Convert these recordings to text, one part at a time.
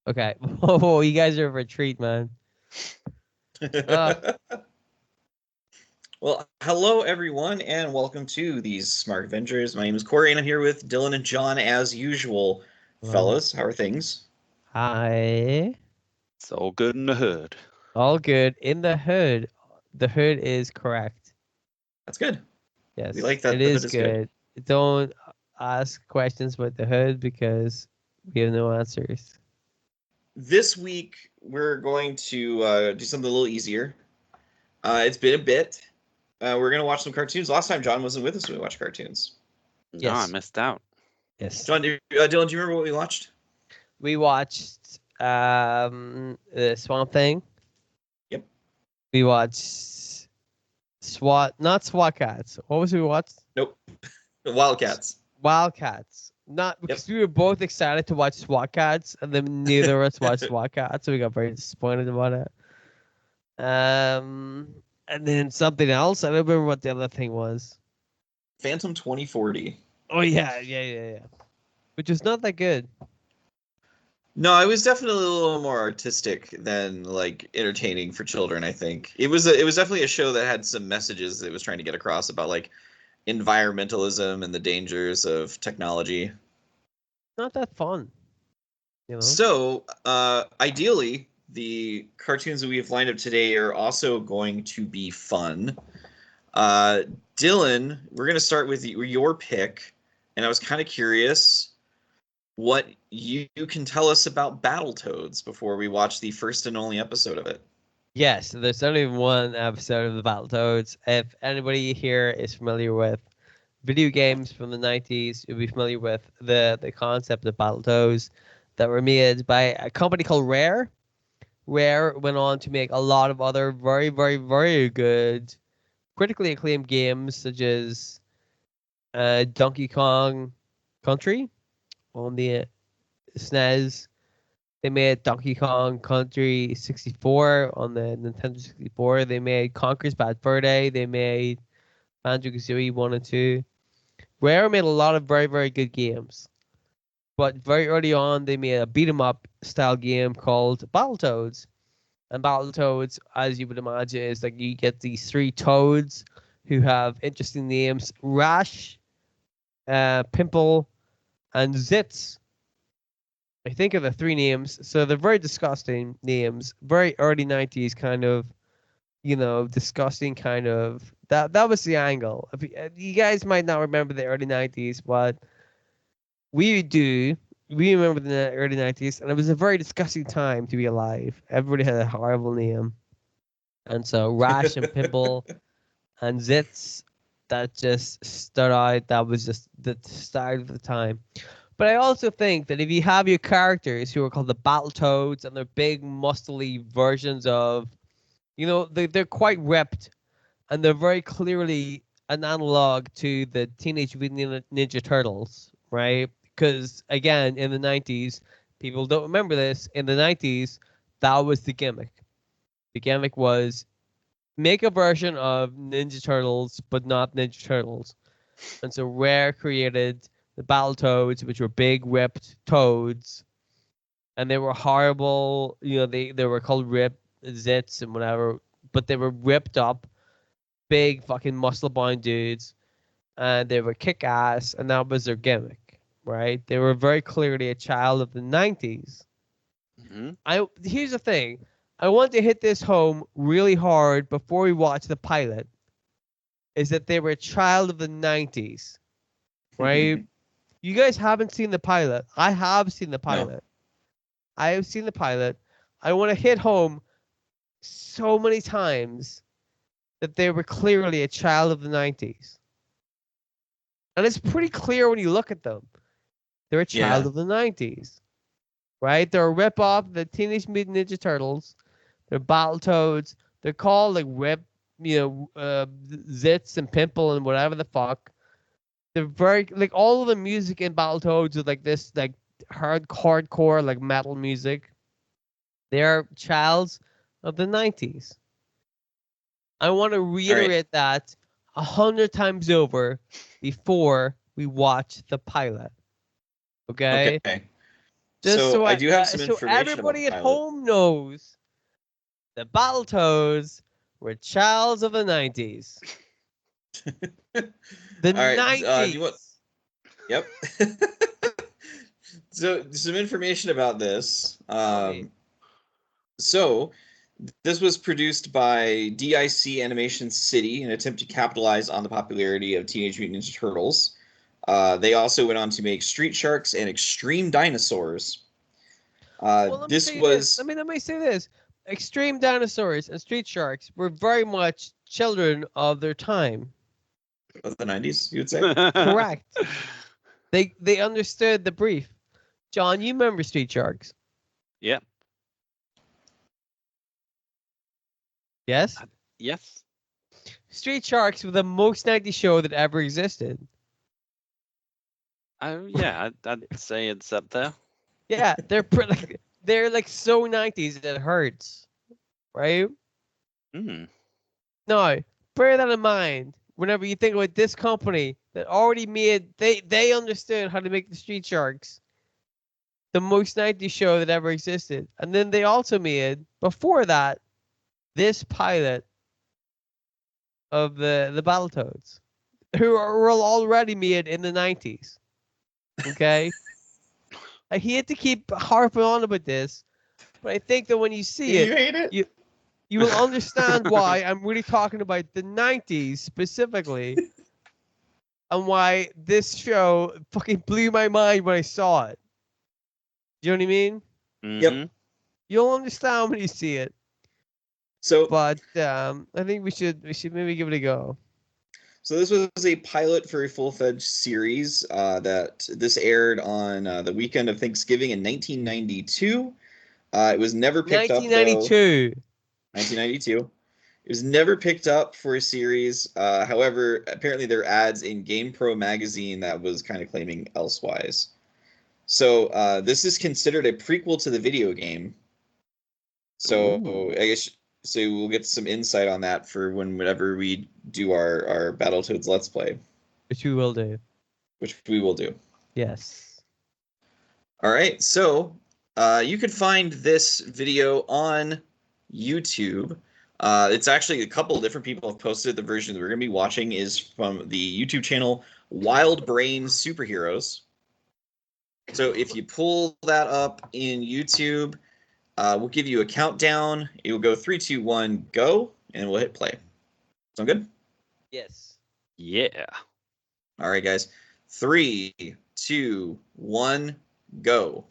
Okay. Oh, you guys are for a treat, man. Uh, Well, hello everyone, and welcome to these Smark Avengers. My name is Corey, and I'm here with Dylan and John as usual. well, Fellas, how are things? hi. It's all good in the hood. All good. In the hood. The hood is correct. That's good. We Yes, like it that. The is hood is good. good. Don't ask questions about the hood because we have no answers. This week we're going to do something a little easier. It's been a bit. We're gonna watch some cartoons. Last time John wasn't with us when we watched cartoons. No, I Yes. missed out. Yes. John, Dylan, do you remember what we watched? We watched the Swamp Thing. Yep. We watched not SWAT Cats. What was it we watched? Nope. The Wildcats. Wildcats. Not because we were both excited to watch SWAT Cats, and then neither of us watched SWAT Cats, so we got very disappointed about it. And then something else. I don't remember what the other thing was. Phantom 2040. Oh yeah. Which was not that good. No, it was definitely a little more artistic than like entertaining for children. I think it was definitely a show that had some messages that it was trying to get across about like environmentalism and the dangers of technology. Not that fun. You know. So, ideally, the cartoons that we have lined up today are also going to be fun. Uh, Dylan, we're going to start with your pick, and I was kind of curious what you can tell us about Battletoads before we watch the first and only episode of it. Yes, there's only one episode of the Battletoads. If anybody here is familiar with video games from the 90s, you'll be familiar with the concept of Battletoads that were made by a company called Rare. Rare went on to make a lot of other very, very, very good, critically acclaimed games, such as Donkey Kong Country on the SNES. They made Donkey Kong Country 64 on the Nintendo 64. They made Conker's Bad Fur Day. They made Banjo-Kazooie 1 and 2. Rare made a lot of very, very good games. But very early on, they made a beat-em-up style game called Battletoads. And Battletoads, as you would imagine, is like you get these three toads who have interesting names. Rash, Pimple, and Zitz. I think of the three names. So they're very disgusting names. Very early 90s kind of, disgusting kind of. That was the angle. You guys might not remember the early 90s, but we do. We remember the early 90s, and it was a very disgusting time to be alive. Everybody had a horrible name. And so Rash and Pimple and Zitz, that just stood out. That was just the start of the time. But I also think that if you have your characters who are called the Battletoads and they're big, muscly versions of, they're quite ripped and they're very clearly an analog to the Teenage Mutant Ninja Turtles, right? Because, again, in the 90s, people don't remember this. In the 90s, that was the gimmick. The gimmick was make a version of Ninja Turtles, but not Ninja Turtles. And so Rare created the Battletoads, which were big, ripped toads. And they were horrible. They were called Rip Zits and whatever. But they were ripped up, big, fucking muscle-bound dudes. And they were kick-ass, and that was their gimmick, right? They were very clearly a child of the 90s. Mm-hmm. Here's the thing. I want to hit this home really hard before we watch the pilot, is that they were a child of the 90s, right? You guys haven't seen the pilot. I have seen the pilot. No. I have seen the pilot. I want to hit home so many times that they were clearly a child of the 90s. And it's pretty clear when you look at them. They're a child of the 90s, right? They're a rip-off of the Teenage Mutant Ninja Turtles. They're Battletoads. They're called like Rip, Zits and Pimple and whatever the fuck. They're very, like, all of the music in Battletoads is like this, like, hardcore, like, metal music. They're childs of the 90s. I want to reiterate that 100 times over before we watch the pilot. Okay? Just So I do have some so information about everybody at Pilot. home knows, the Battletoads were childs of the 90s. The All right. Do you want? 90s. Yep. So some information about this. Tell me. So this was produced by DIC Animation City in an attempt to capitalize on the popularity of Teenage Mutant Ninja Turtles. They also went on to make Street Sharks and Extreme Dinosaurs. Well, let me This say this. was Let me say this. Extreme Dinosaurs and Street Sharks were very much children of their time. of the 90s, you would say? Correct. They understood the brief. John, you remember Street Sharks? Yeah. Yes? Yes. Street Sharks were the most 90s show that ever existed. Oh yeah, I'd say it's up there. Yeah, they're like so 90s it hurts. Right? Hmm. Now, bear that in mind whenever you think about this company that already made they understood how to make the Street Sharks the most 90s show that ever existed. And then they also made, before that, this pilot of the Battletoads, who were already made in the 90s. Okay? I hate to keep harping on about this, but I think that when you see You hate it? you will understand why I'm really talking about the 90s specifically, and why this show fucking blew my mind when I saw it. You know what I mean? Mhm. You'll understand when you see it. So But I think we should maybe give it a go. So this was a pilot for a full-fledged series that this aired on the weekend of Thanksgiving in 1992. It was never picked up, though. 1992. 1992. It was never picked up for a series. However, apparently there are ads in GamePro magazine that was kind of claiming elsewise. So this is considered a prequel to the video game. So Ooh. I guess so we'll get some insight on that for whenever we do our Battletoads Let's Play, Which we will do. which we will do. Yes. All right, so you could find this video on YouTube. It's actually a couple of different people have posted. The version that we're going to be watching is from the YouTube channel Wild Brain Superheroes. So if you pull that up in YouTube, we'll give you a countdown. It will go 3, 2, 1, go, and we'll hit play. Sound good? Yes. Yeah. All right, guys. 3, 2, 1, go.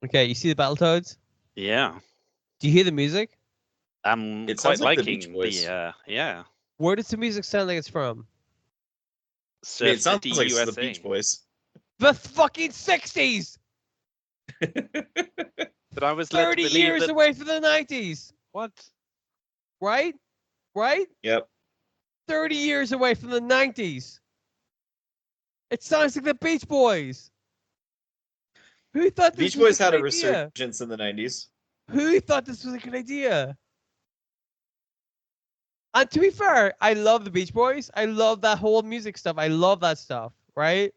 Okay, you see the Battletoads? Yeah. Do you hear the music? I'm It quite sounds like the liking Beach Boys. yeah. Where does the music sound like it's from? I Surf mean, it sounds City, like USA. the Beach Boys. The fucking 60s! But I was led to 30 believe years that. away from the 90s! What? Right? Right? Yep. 30 years away from the 90s! It sounds like the Beach Boys! Who thought this Beach was Boys a had good a idea? resurgence in the 90s. Who thought this was a good idea? And to be fair, I love the Beach Boys. I love that whole music stuff. I love that stuff, right?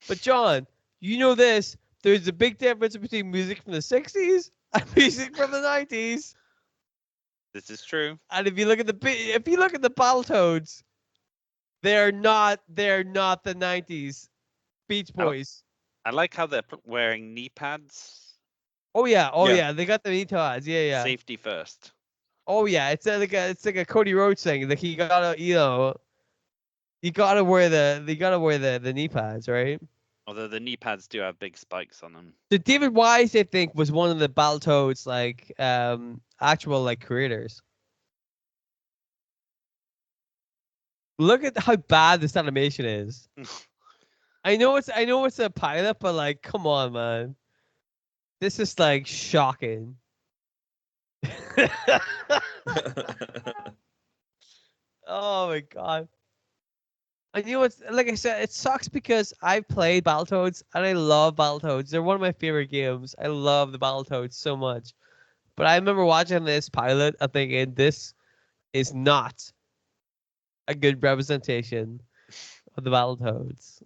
But John, you know this. There's a big difference between music from the 60s and music from the 90s. This is true. And if you look at the Battletoads, they're not the 90s Beach Boys. I like how they're wearing knee pads. Oh yeah, Yeah. they got the knee pads. Yeah. Safety first. Oh yeah, it's like a Cody Rhodes thing. Like you gotta wear the knee pads, right? Although the knee pads do have big spikes on them. So David Wise, I think, was one of the Battletoads like actual like creators. Look at how bad this animation is. I know it's a pilot, but like, come on, man. This is like shocking. Oh my god. And you know what's, like I said, it sucks because I've played Battletoads and I love Battletoads. They're one of my favorite games. I love the Battletoads so much. But I remember watching this pilot and thinking this is not a good representation of the Battletoads.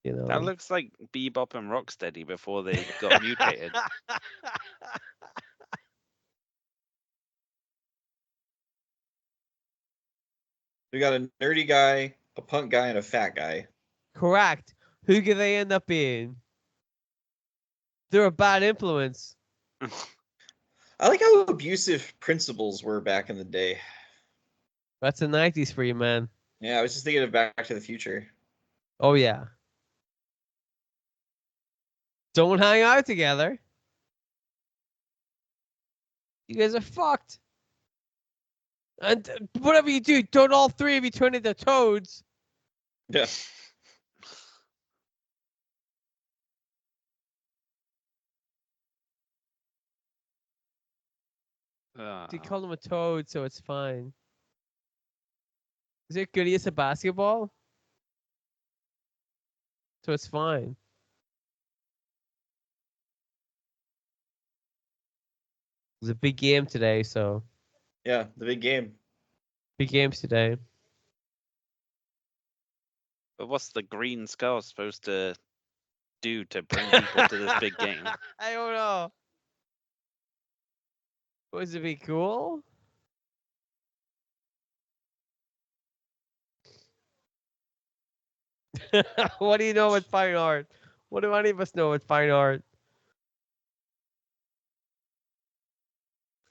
You know. That looks like Bebop and Rocksteady before they got mutated. We got a nerdy guy, a punk guy, and a fat guy. Correct. Who could they end up being? They're a bad influence. I like how abusive principals were back in the day. That's the 90s for you, man. Yeah, I was just thinking of Back to the Future. Oh, yeah. Don't hang out together. You guys are fucked. And whatever you do, don't all three of you turn into toads. Yeah. They call him a toad, so it's fine. Is it good as a basketball? So it's fine. It was a big game today, so Yeah, the big game. big games today. But what's the green skull supposed to do to bring people to this big game? I don't know. Was it be cool? What do you know about fine art? What do any of us know about fine art?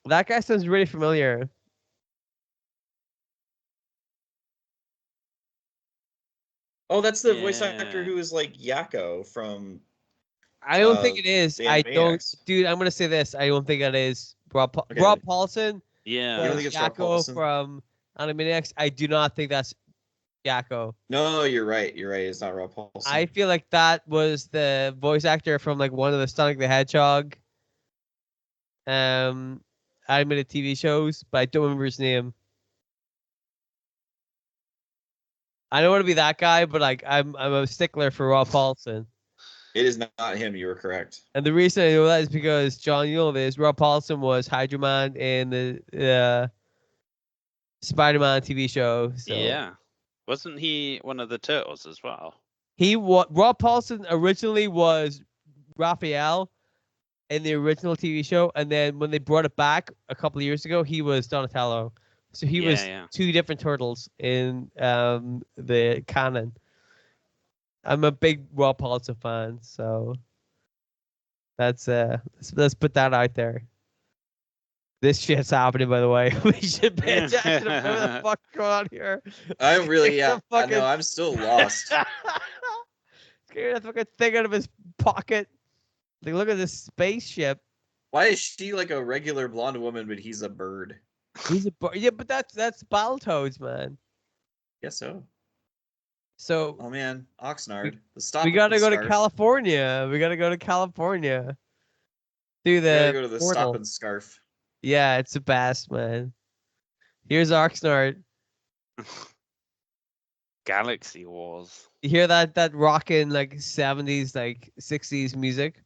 That guy sounds really familiar. Oh, that's the voice actor Yeah. who is like Yakko from. I don't think it is. the I don't, Animaniacs. dude. I'm gonna say this. I don't think it is. Rob Okay. Rob Paulson Yeah. You don't was think it's Rob Yakko Paulson? from Animaniacs. I do not think that's Yakko. No, you're right. You're right. It's not Rob Paulson. I feel like that was the voice actor from like one of the Sonic the Hedgehog animated TV shows, but I don't remember his name. I don't want to be that guy, but like I'm a stickler for Rob Paulson. It is not him. You were correct. And the reason I know that is because John, you know this, Rob Paulson was Hydro Man in the Spider-Man TV show. So Yeah. Wasn't he one of the turtles as well? Rob Paulson originally was Raphael in the original TV show, and then when they brought it back a couple of years ago, he was Donatello. So he was Yeah. two different turtles in the canon. I'm a big Rob Paulson fan, so let's put that out there. This shit's happening, by the way. We should pay attention to what the fuck going on here. I'm really Scared the fucking- no, I'm still lost. Scared the fucking thing out of his pocket. Like, look at this spaceship. Why is she like a regular blonde woman, but he's a bird? He's a bird. Yeah, but that's Battletoads, man. Guess so. So Oh man, Oxnard. The stop. we gotta and go to scarf. California. We gotta go to California. Through We gotta the go to the portal. stop and scarf. Yeah, it's the best, man. Here's Oxnard. Galaxy Wars. You hear that rockin' like 70s, like 60s music?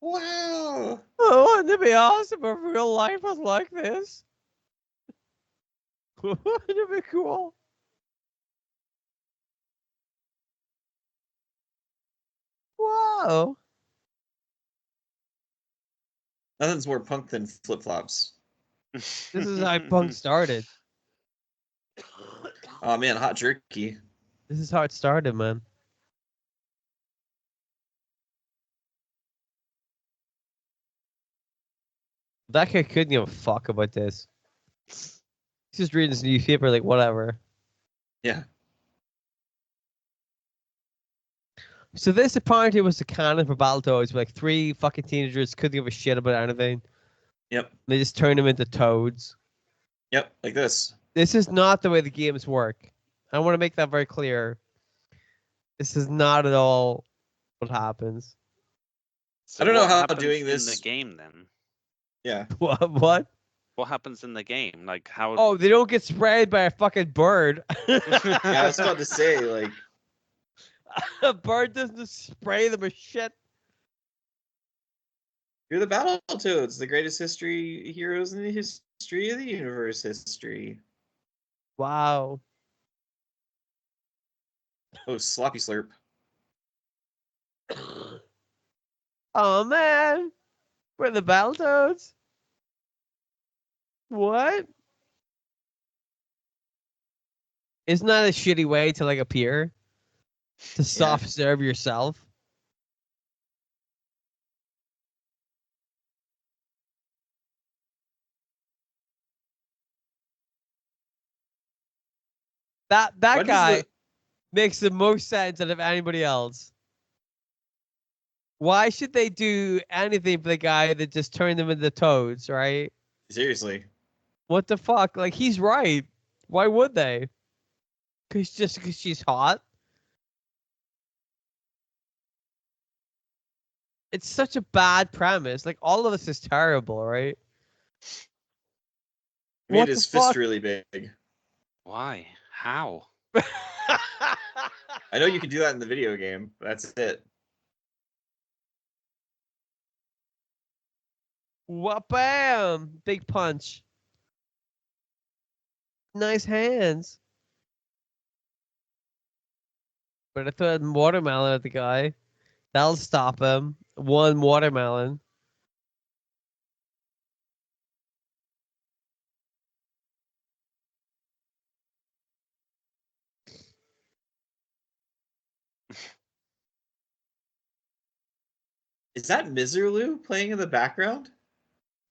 Wow. Oh, wouldn't it be awesome if real life was like this? Wouldn't it be cool? Whoa. Nothing's more punk than flip flops. This is how punk started. Oh man, hot jerky. This is how it started, man. That guy couldn't give a fuck about this. He's just reading his newspaper, like, whatever. Yeah. So this apparently was the canon for Battletoads, where like three fucking teenagers couldn't give a shit about anything. Yep. They just turned them into toads. Yep. Like this. This is not the way the games work. I want to make that very clear. This is not at all what happens. So I don't know what how happens doing in this- the game then. Yeah. What? What happens in the game? Like how? Oh, they don't get sprayed by a fucking bird. Yeah, I was about to say, like, A bird doesn't spray them with shit. you're the Battletoads, the greatest history heroes in the history of the universe history. Wow. Oh, sloppy slurp. Oh man, we're the Battletoads. What? Isn't that a shitty way to like appear? To soft serve yourself? That Why does guy the- makes the most sense out of anybody else. Why should they do anything for the guy that just turned them into toads, right? Seriously. What the fuck? Like, he's right. Why would they? Because she's hot? It's such a bad premise. Like, all of this is terrible, right? Made What the his fist fuck? really big. Why? How? I know you can do that in the video game. That's it. What bam! Big punch. Nice hands. But I threw a watermelon at the guy. That'll stop him. One watermelon. Is that Miserloo playing in the background?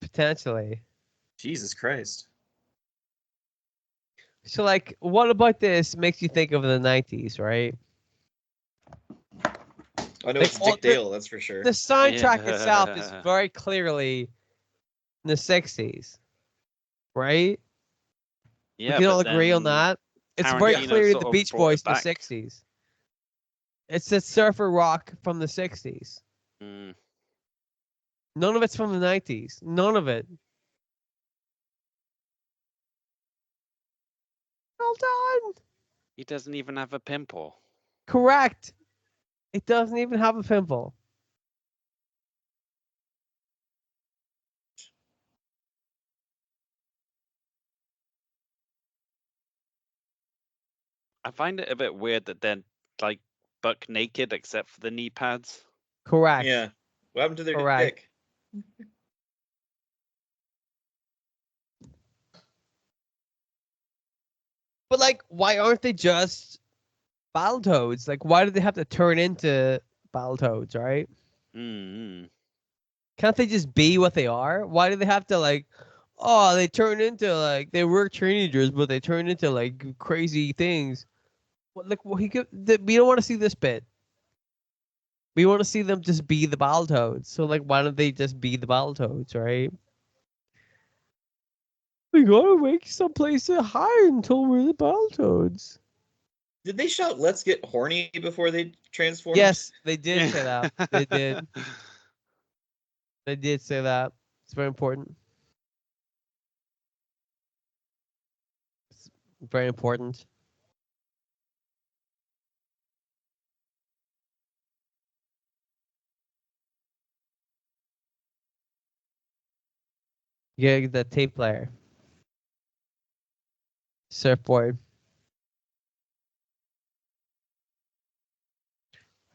Potentially. Jesus Christ. So, like, what about this makes you think of the 90s, right? I know Like, it's Dick Dale, that's for sure. The soundtrack itself is Yeah. very clearly in the 60s, right? Yeah, we can all but agree on then that. It's very Tarantino clearly sort the of Beach brought it Boys in the back. 60s. It's the surfer rock from the 60s. Mm. None of it's from the 90s. None of it. Well done. He doesn't even have a pimple. Correct. It doesn't even have a pimple. I find it a bit weird that they're like buck naked except for the knee pads. Correct. Yeah. What happened to their Correct. dick? But, like, why aren't they just Battletoads? Like, why do they have to turn into Battletoads, right? Mm-hmm. Can't they just be what they are? Why do they have to, like, oh, they turn into, like, they were teenagers, but they turn into, like, crazy things? What, like, we don't want to see this bit. We want to see them just be the Battletoads. So, like, why don't they just be the Battletoads, right? We gotta make some place to hide until we're the Battletoads. Did they shout "Let's get horny" before they transformed? Yes, they did say that. They did. They did say that. It's very important. It's very important. You gotta get that tape player. Surfboard.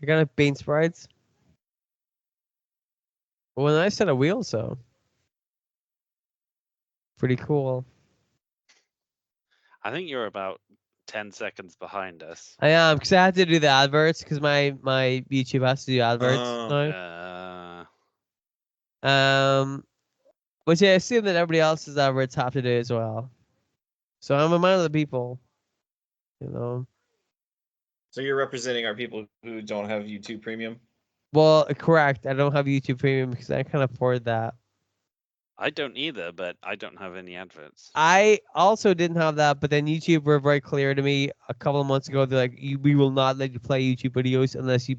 I got a paint sprites. Well, nice set of wheels, though. Pretty cool. I think you're about 10 seconds behind us. I am, because I had to do the adverts, because my YouTube has to do adverts Oh. now. Which I assume that everybody else's adverts have to do as well. So I'm among the people, you know. So you're representing our people who don't have YouTube Premium? Well, correct. I don't have YouTube Premium because I can't afford that. I don't either, but I don't have any adverts. I also didn't have that, but then YouTube were very clear to me a couple of months ago. They're like, we will not let you play YouTube videos unless you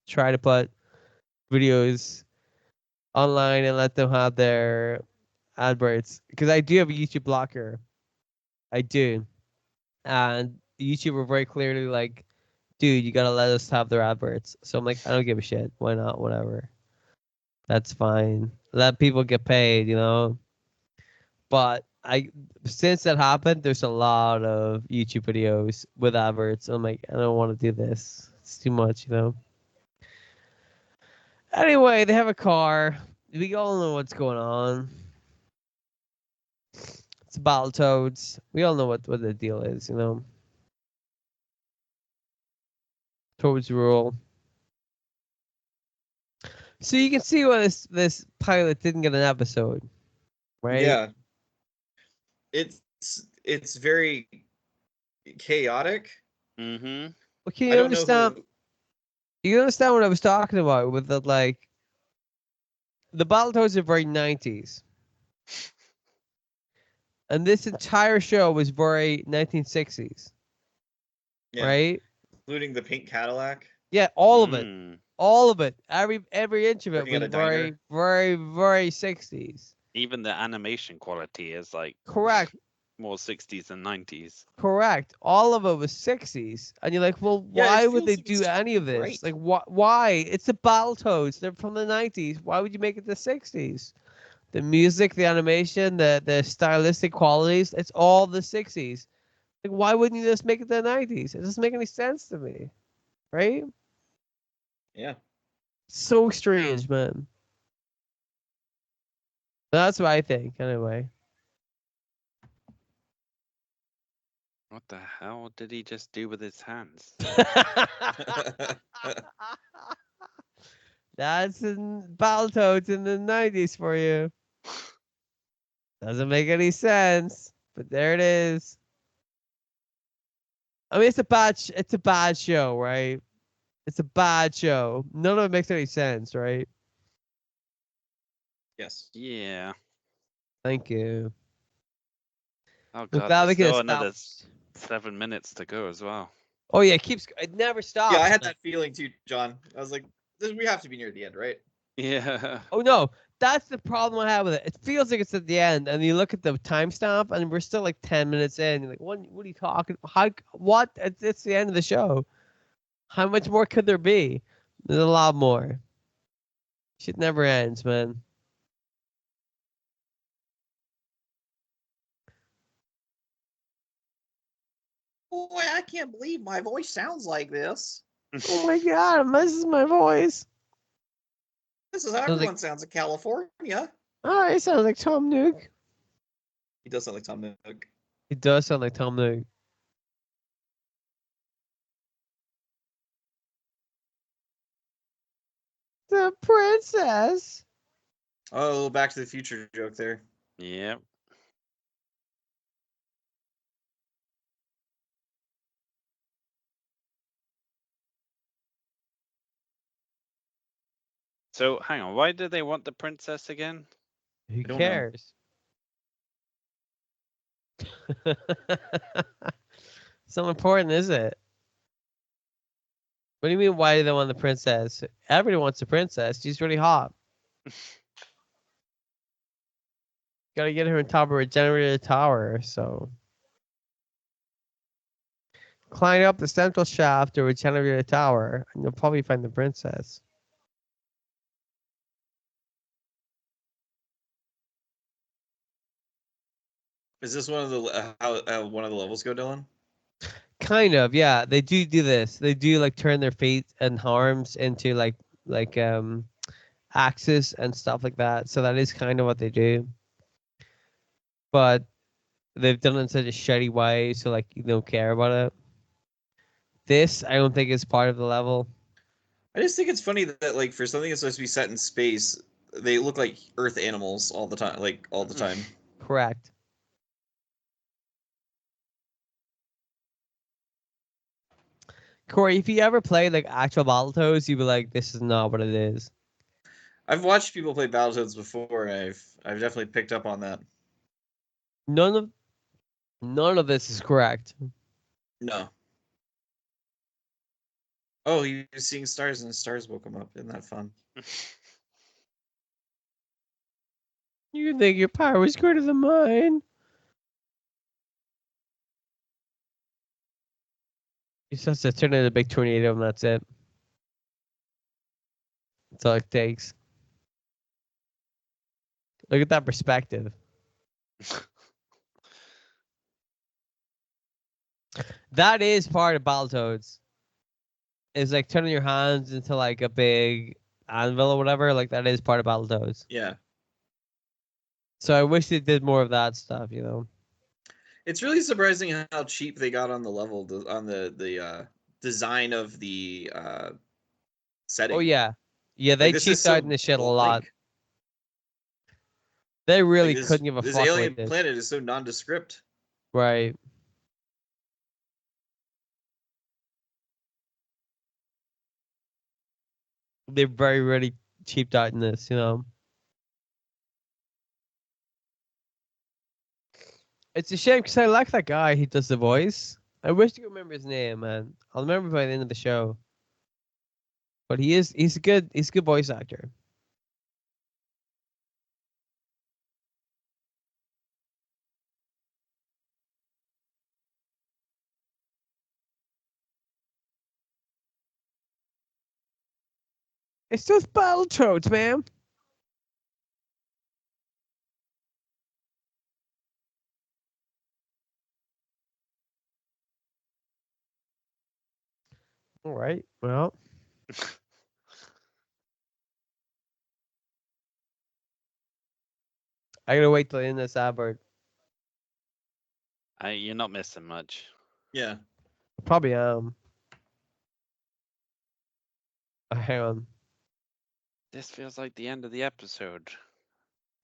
try to put videos online and let them have their adverts. Because I do have a YouTube blocker. I do. And YouTube were very clearly like, dude, you gotta let us have their adverts. So I'm like, I don't give a shit. Why not? Whatever. That's fine. Let people get paid, you know. But since that happened, there's a lot of YouTube videos with adverts. I'm like, I don't want to do this. It's too much, you know. Anyway, they have a car. We all know what's going on. It's Battletoads. We all know what the deal is, you know. Toads rule. So you can see why this pilot didn't get an episode, right? Yeah. It's very chaotic. Mm-hmm. Well, can I you don't know understand? who. You understand what I was talking about with the like the Battletoads are very 90s. And this entire show was very 1960s, Yeah, right? including the pink Cadillac Yeah, all of it. Mm. All of it. Every inch of it working at was a very, diner. very, very 60s. Even the animation quality is like Correct. more 60s than 90s. Correct. All of it was 60s. And you're like, well, Yeah, it why would feels they like it's do too any of this? bright. Like, why? It's the Battletoads. They're from the 90s. Why would you make it the 60s? The music, the animation, the stylistic qualities, it's all the 60s. Like, why wouldn't you just make it the 90s? It doesn't make any sense to me. Right? Yeah. So strange, man. That's what I think, anyway. What the hell did he just do with his hands? That's in Battletoads in the 90s for you. Doesn't make any sense, but there it is. I mean, it's a bad show, right? It's a bad show. None of it makes any sense, right? Yes. Yeah. Thank you. Oh I'm god, glad there's we can still another establish. 7 minutes to go as well. Oh yeah, it never stops. Yeah, I had man. that feeling too, John. I was like, we have to be near the end, right? Yeah. Oh no, that's the problem I have with it. It feels like it's at the end, and you look at the timestamp, and we're still like 10 minutes in. You're like, what are you talking? How? What? It's the end of the show. How much more could there be? There's a lot more. Shit never ends, man. Boy, I can't believe my voice sounds like this. Oh my god, this is my voice. This is how Sounds like everyone sounds in California. oh, it sounds like Tom Nook. He does sound like Tom Nook. It does sound like Tom Nook. The princess. Oh, a little Back to the Future joke there. Yep. So hang on, why do they want the princess again? Who don't know. cares? So important, is it? What do you mean? Why do they want the princess? Everybody wants the princess. She's really hot. Gotta get her on top of a generator tower. So climb up the central shaft or a generator tower, and you'll probably find the princess. Is this one of the how one of the levels go, Dylan? Kind of, yeah. They do this. They do like turn their feet and arms into like axes and stuff like that. So that is kind of what they do. But they've done it in such a shitty way, so like you don't care about it. This I don't think is part of the level. I just think it's funny that like for something that's supposed to be set in space, they look like Earth animals all the time, like all the time. Correct. Corey, if you ever played like actual Battletoads, you'd be like, this is not what it is. I've watched people play Battletoads before, and I've definitely picked up on that. None of this is correct. No. Oh, he was seeing stars, and the stars woke him up. Isn't that fun? You think your power is greater than mine? You just have to turn into a big tornado and that's it. That's all it takes. Look at that perspective. That is part of Battletoads. It's like turning your hands into like a big anvil or whatever. Like that is part of Battletoads. Yeah. So I wish they did more of that stuff. You know. It's really surprising how cheap they got on the level on the design of the setting. Oh yeah, yeah. Like They this is cheaped out so in the shit a lot. blank. They really Like couldn't give a this fuck alien with this. planet is so nondescript. Right. They very really cheaped out in this. You know. It's a shame because I like that guy who does the voice. I wish I could remember his name, man. I'll remember by the end of the show. But he's a good voice actor. It's just Battletoads, man. All right. Well, I gotta wait till the end of this advert. You're not missing much. Yeah. Probably am. Hang on. This feels like the end of the episode.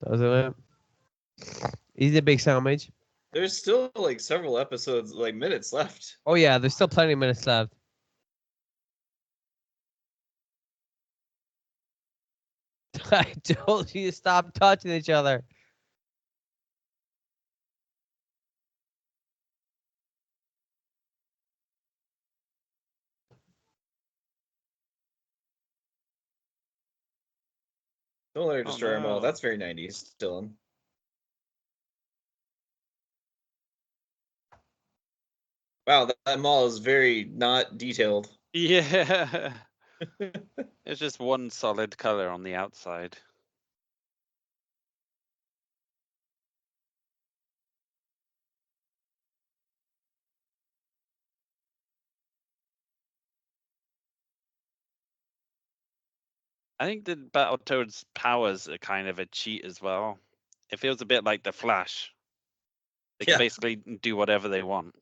Doesn't it? He's a big sandwich. There's still like several episodes, like minutes left. Oh yeah, there's still plenty of minutes left. I told you to stop touching each other. Don't let her Oh, destroy them all. no. That's very 90s, Dylan. Wow, that mall is very not detailed. Yeah. It's just one solid color on the outside. I think the Battletoads powers are kind of a cheat as well. It feels a bit like the Flash. They can Yeah. basically do whatever they want.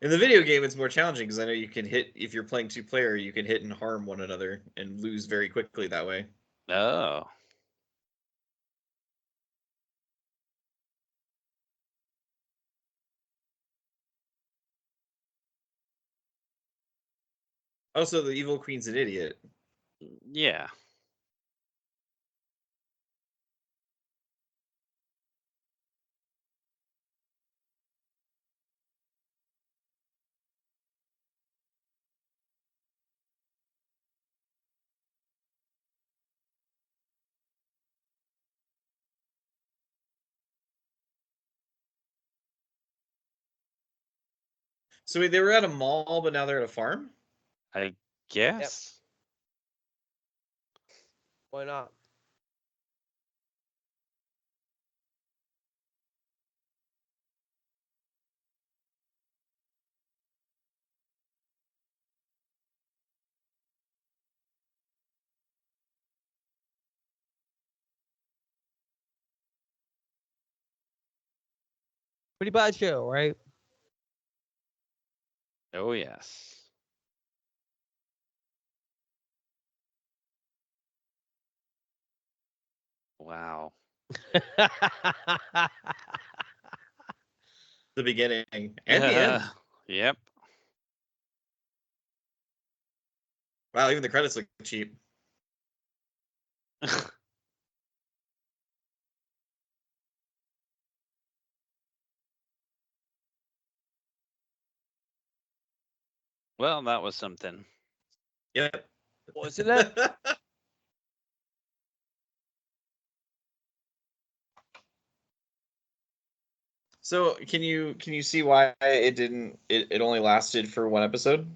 In the video game, it's more challenging because I know you can hit, if you're playing two-player, you can hit and harm one another and lose very quickly that way. Oh. Also, the evil queen's an idiot. Yeah. So wait, they were at a mall, but now they're at a farm? I guess. Why not? Pretty bad show, right? Oh, yes. Wow. The beginning and the end. Yep. Wow, even the credits look cheap. Well, that was something. Yep. Wasn't it? So can you see why it only lasted for one episode?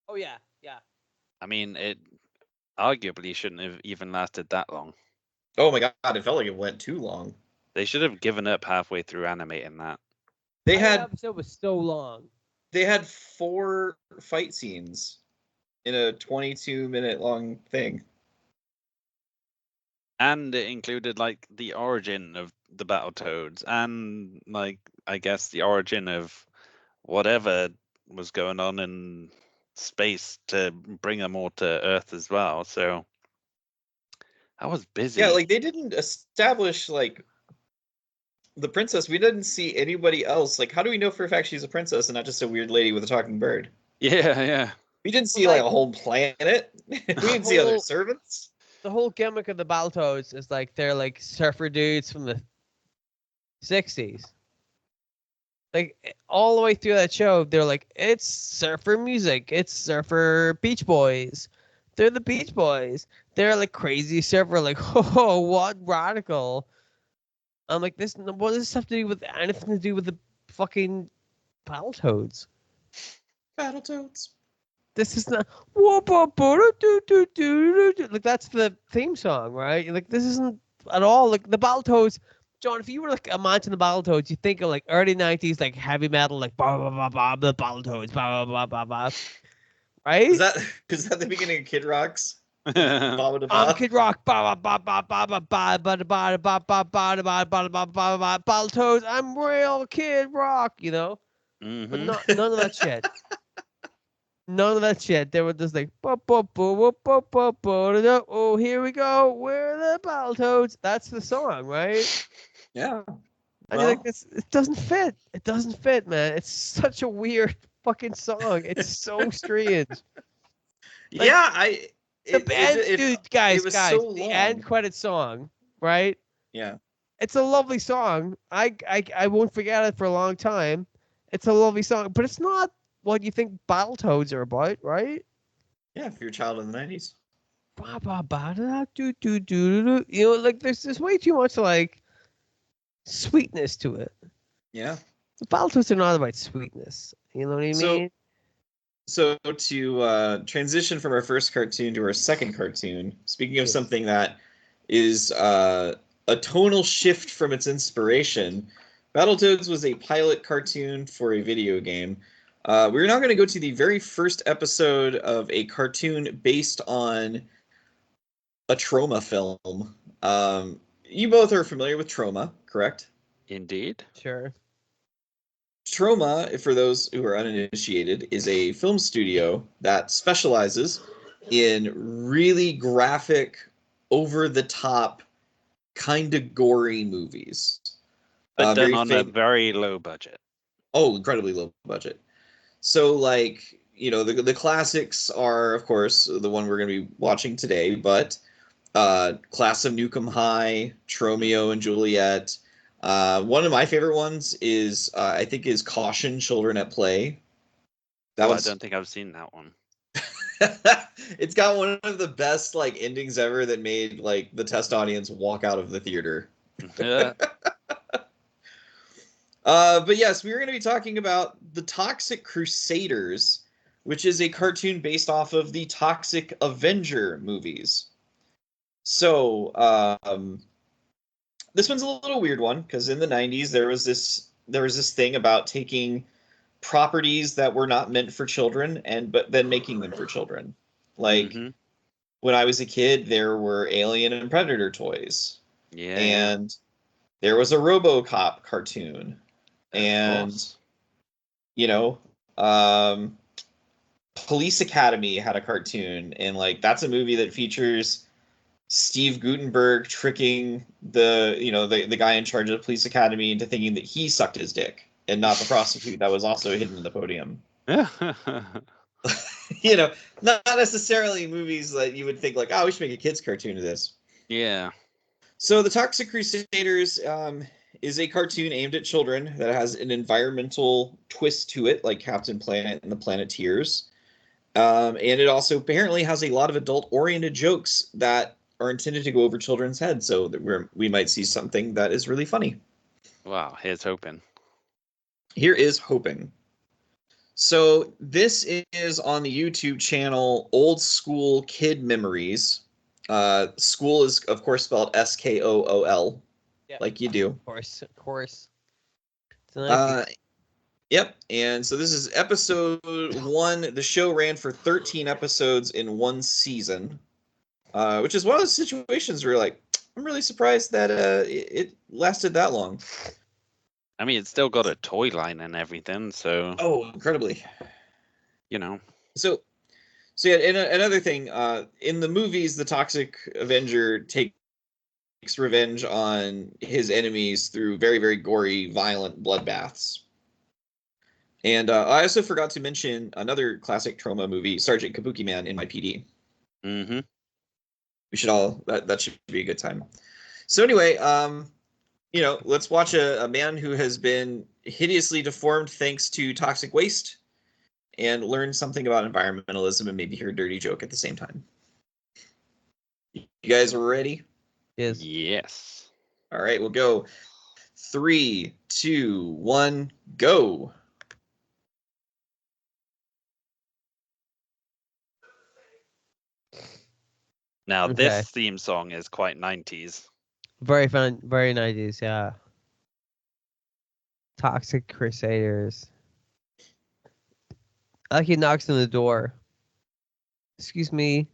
Oh yeah, yeah. I mean, it arguably shouldn't have even lasted that long. Oh my god, it felt like it went too long. They should have given up halfway through animating that. They That had episode was so long. 4 fight scenes in a 22-minute long thing. And it included like the origin of the Battletoads and like I guess the origin of whatever was going on in space to bring them all to Earth as well. So I was busy. Yeah, like they didn't establish like the princess. We didn't see anybody else. Like, how do we know for a fact she's a princess and not just a weird lady with a talking bird? Yeah, yeah. We didn't see like a whole planet. We didn't see other whole- servants. The whole gimmick of the Battletoads is like they're like surfer dudes from the 60s. Like all the way through that show, they're like, it's surfer music, it's surfer Beach Boys. They're the Beach Boys. They're like crazy surfer, like, oh, what radical. I'm like, what does this have to do with anything to do with the fucking Battletoads? Battletoads. This is not like that's the theme song, right? Like this isn't at all like the Battletoads. John, if you were like imagine the Battletoads, you think of like early '90s like heavy metal, like bah, bah, bah, bah, the Battletoads, bah, bah, bah, bah, bah, right? Is that the beginning of Kid Rock's? I'm Kid Rock, bah, bah, bah, bah, bah, bah, bah, bah, bah, bah, bah, bah, bah, bah, bah, bah, bah, Battletoads. I'm real Kid Rock, you know, but none of that shit. None of that shit. They were just like, oh, here we go. We're the Battletoads. That's the song, right? Yeah. And you're like, it doesn't fit. It doesn't fit, man. It's such a weird fucking song. It's so strange. Like, yeah, the band, dude, guys, was guys, so the long. end credit song, right? Yeah. It's a lovely song. I won't forget it for a long time. It's a lovely song, but it's not what you think Battletoads are about, right? Yeah, if you're a child in the 90s. Ba, ba, ba, da, do, do, do, do. You know, like there's way too much like sweetness to it. Yeah. The Battletoads are not about sweetness. You know what I mean? So to transition from our first cartoon to our second cartoon, speaking of something that is a tonal shift from its inspiration, Battletoads was a pilot cartoon for a video game. We're now going to go to the very first episode of a cartoon based on a trauma film. You both are familiar with Trauma, correct? Indeed. Sure. Trauma, for those who are uninitiated, is a film studio that specializes in really graphic, over-the-top, kind of gory movies. But done very on a very low budget. Oh, incredibly low budget. So, like, you know, the classics are, of course, the one we're going to be watching today, but Class of Nukem High, Tromeo and Juliet. One of my favorite ones is I think is Caution, Children at Play. I don't think I've seen that one. It's got one of the best like endings ever that made like the test audience walk out of the theater. Yeah. But yes, we were going to be talking about the Toxic Crusaders, which is a cartoon based off of the Toxic Avenger movies. So, this one's a little weird one because in the 90s there was this thing about taking properties that were not meant for children but then making them for children. Like when I was a kid, there were Alien and Predator toys. Yeah. And there was a RoboCop cartoon. And you know, Police Academy had a cartoon, and like that's a movie that features Steve Guttenberg tricking the guy in charge of Police Academy into thinking that he sucked his dick and not the prostitute that was also hidden in the podium. Yeah. You know, not necessarily movies that you would think like, oh, we should make a kids cartoon of this. Yeah. So the Toxic Crusaders is a cartoon aimed at children that has an environmental twist to it, like Captain Planet and the Planeteers. And it also apparently has a lot of adult-oriented jokes that are intended to go over children's heads, so that we might see something that is really funny. Wow, here's hoping. Here is hoping. So this is on the YouTube channel Old School Kid Memories. School is, of course, spelled Skool, like you do. Of course. Yep. And so this is episode 1. The show ran for 13 episodes in one season, which is one of those situations where you're like, I'm really surprised that it lasted that long. I mean, it's still got a toy line and everything, so Oh, incredibly. you know. So yeah, and another thing, in the movies, the Toxic Avenger takes revenge on his enemies through very, very gory, violent bloodbaths. And I also forgot to mention another classic trauma movie, Sergeant Kabuki Man in My PD. Mm-hmm. We should all that should be a good time. So anyway, let's watch a man who has been hideously deformed thanks to toxic waste, and learn something about environmentalism and maybe hear a dirty joke at the same time. You guys are ready? Yes. Yes. All right, we'll go. 3, 2, 1, go. Now Okay. this theme song is quite 90s. Very fun, very 90s, yeah. Toxic Crusaders. I like he knocks on the door. Excuse me.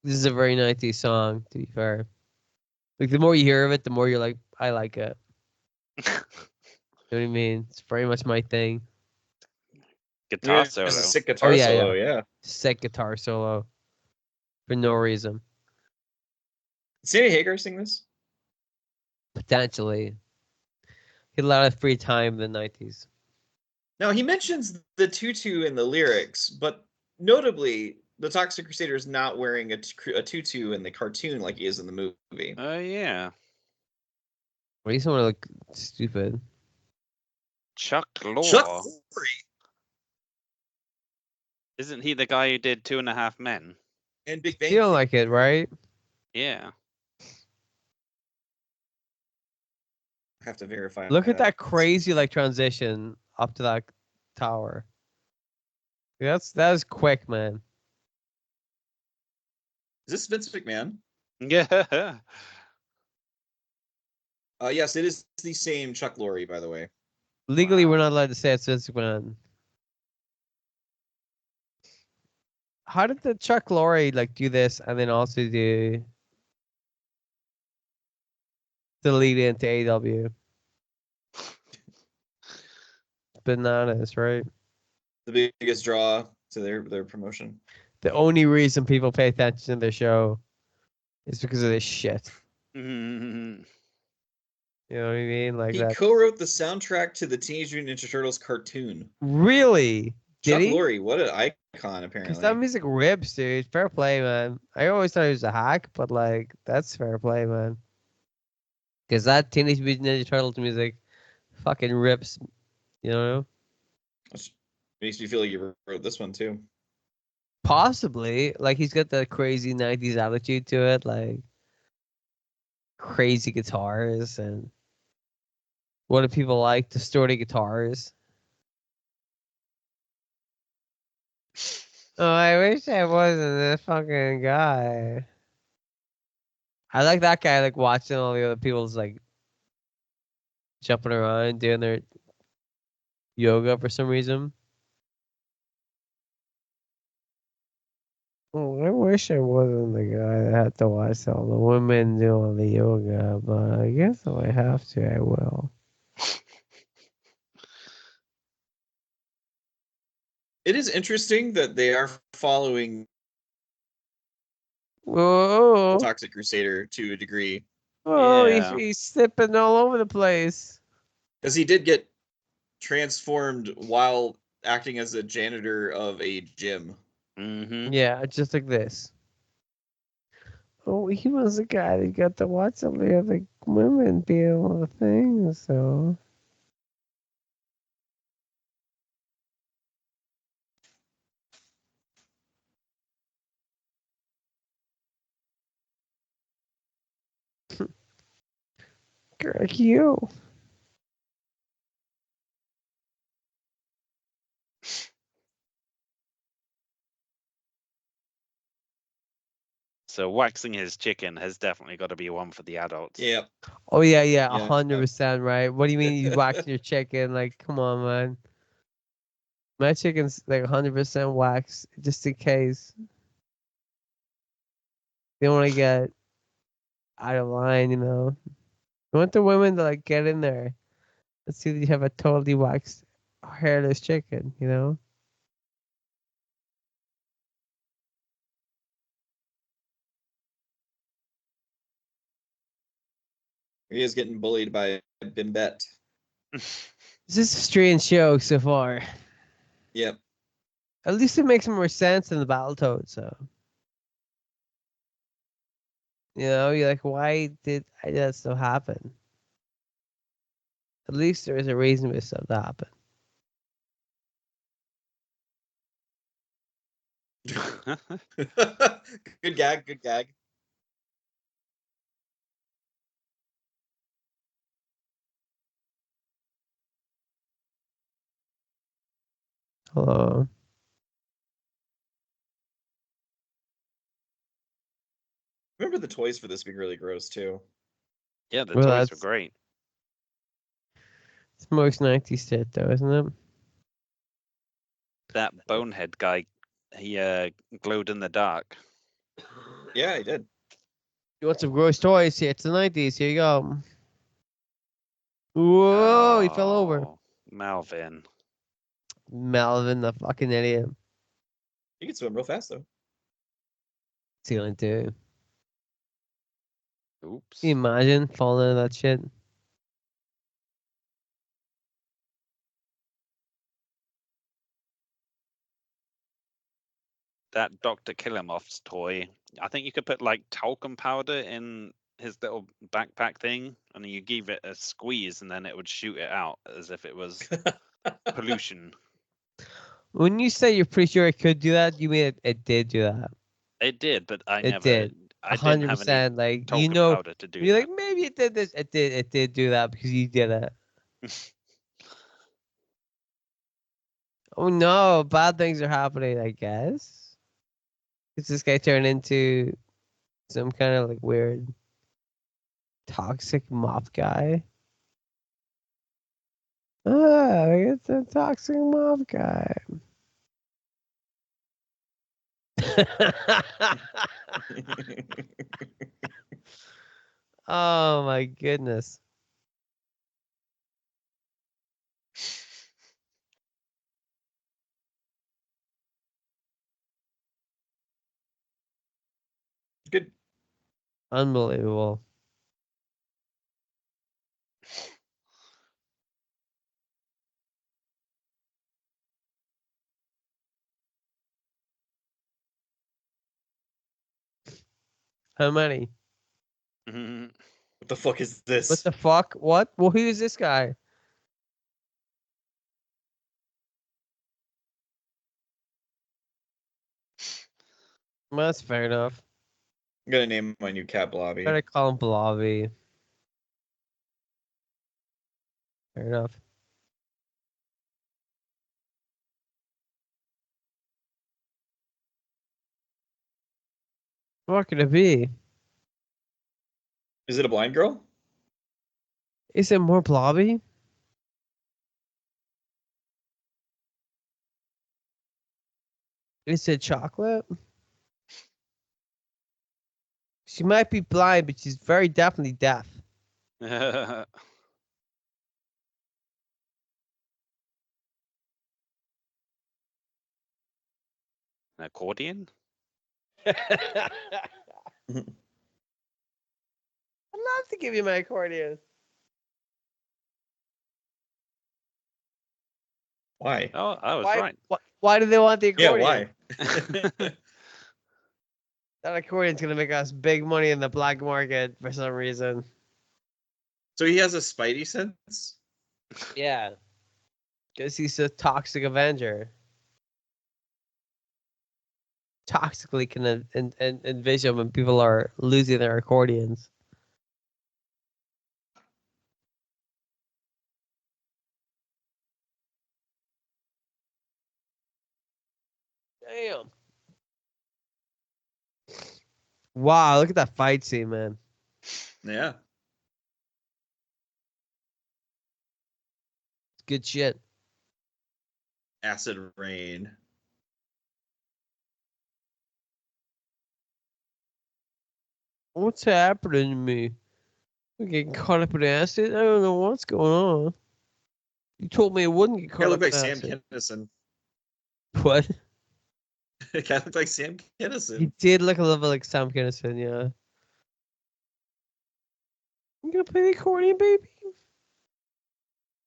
This is a very 90s song, to be fair. Like, the more you hear of it, the more you're like, I like it. You know what I mean? It's very much my thing. Guitar There's a solo. sick guitar Oh, yeah, solo, yeah. Sick guitar solo. For no reason. Did Sammy Hagar sing this? Potentially. He had a lot of free time in the 90s. Now, he mentions the tutu in the lyrics, but notably, the Toxic Crusader is not wearing a tutu in the cartoon like he is in the movie. Oh, yeah. Well, you someone look stupid. Chuck Lorre. Chuck Lorre Isn't he the guy who did 2.5 Men? and Big Bang. You don't like it, right? Yeah. I have to verify. Look at that crazy like transition up to that tower. That was quick, man. Is this Vince McMahon? Yeah. Yes, it is the same Chuck Lorre, by the way. Legally, Wow. we're not allowed to say it's Vince McMahon. How did the Chuck Lorre like do this and then also do the lead into AW? Bananas, right? The biggest draw to their promotion. The only reason people pay attention to their show is because of this shit. Mhm. You know what I mean? Like He that. co-wrote the soundtrack to the Teenage Mutant Ninja Turtles cartoon. Really? Did Chuck he? Lorre, what an icon, Because apparently. that music rips, dude. Fair play, man. I always thought he was a hack, but like that's fair play, man. Because that Teenage Mutant Ninja Turtles music fucking rips. You know? Which makes me feel like you wrote this one too. Possibly. Like he's got that crazy 90s attitude to it, like crazy guitars and what do people like? Distorted guitars. Oh, I wish I wasn't this fucking guy. I like that guy, like watching all the other people's like jumping around doing their yoga for some reason. Oh, I wish I wasn't the guy that had to watch all the women doing the yoga, but I guess if I have to, I will. It is interesting that they are following Whoa! Toxic Crusader to a degree. Oh, Yeah. he's slipping all over the place. Because he did get transformed while acting as a janitor of a gym. Mm-hmm. Yeah, just like this. Oh, he was the guy that got to watch some of the other women do all the things, so. Like you. So waxing his chicken has definitely got to be one for the adults. Yep. Oh yeah, Yeah. 100%, right? What do you mean you wax your chicken? Like, come on, man. My chicken's like 100% wax, just in case. They don't want to get out of line, you know. I want the women to like get in there. Let's see that you have a totally waxed, hairless chicken, you know. He is getting bullied by Bimbette. This is a strange show so far. Yep. At least it makes more sense than the Battletoads, so. You know, you're like, why did that still happen? At least there is a reason for this stuff to happen. Good gag. Good gag. Hello. Remember the toys for this being really gross too. Yeah, the Well, toys were that's- great. It's most 90s shit, though, isn't it? That bonehead guy, he glowed in the dark. Yeah, he did. You want some gross toys? Here, it's the 90s. Here you go. Whoa, he fell over. Oh, Malvin. Melvin, the fucking idiot. He can swim real fast though. Ceiling too. Oops. Can you imagine falling into that shit? That Dr. Killamoff's toy, I think you could put like talcum powder in his little backpack thing, and then you give it a squeeze, and then it would shoot it out as if it was pollution. When you say you're pretty sure it could do that, you mean it did do that. It did, but I It never. did. I didn't have any 100%. Like, you talcum know, powder to do you're that. like, maybe it did this. It did do that because you did it. Oh no, bad things are happening, I guess. Is this guy turned into some kind of like weird toxic mop guy? Ah, it's a toxic mop guy. Oh my goodness. Good. Unbelievable. How many? Mhm. What the fuck is this? What the fuck? What? Well, who is this guy? Well, that's fair enough. I'm gonna name my new cat Blobby. Try to call him Blobby. Fair enough. What could it be? Is it a blind girl? Is it more Blobby? Is it chocolate? She might be blind, but she's very definitely deaf. An accordion? I'd love to give you my accordion. Why? Oh, I was Why? right. Why do they want the Yeah, accordion? why? That accordion's gonna make us big money in the black market for some reason. So he has a spidey sense? Yeah. Because he's a toxic Avenger. Toxically can envision when people are losing their accordions. Damn. Wow, look at that fight scene, man. Yeah. Good shit. Acid rain. What's happening to me? I'm getting caught up in acid? I don't know what's going on. You told me I wouldn't get Guy caught looked up like in Sam acid. Kinison. What? Guy looked like Sam He Kinison. did look a little bit like Sam Kinison, yeah. You gonna play the accordion, baby?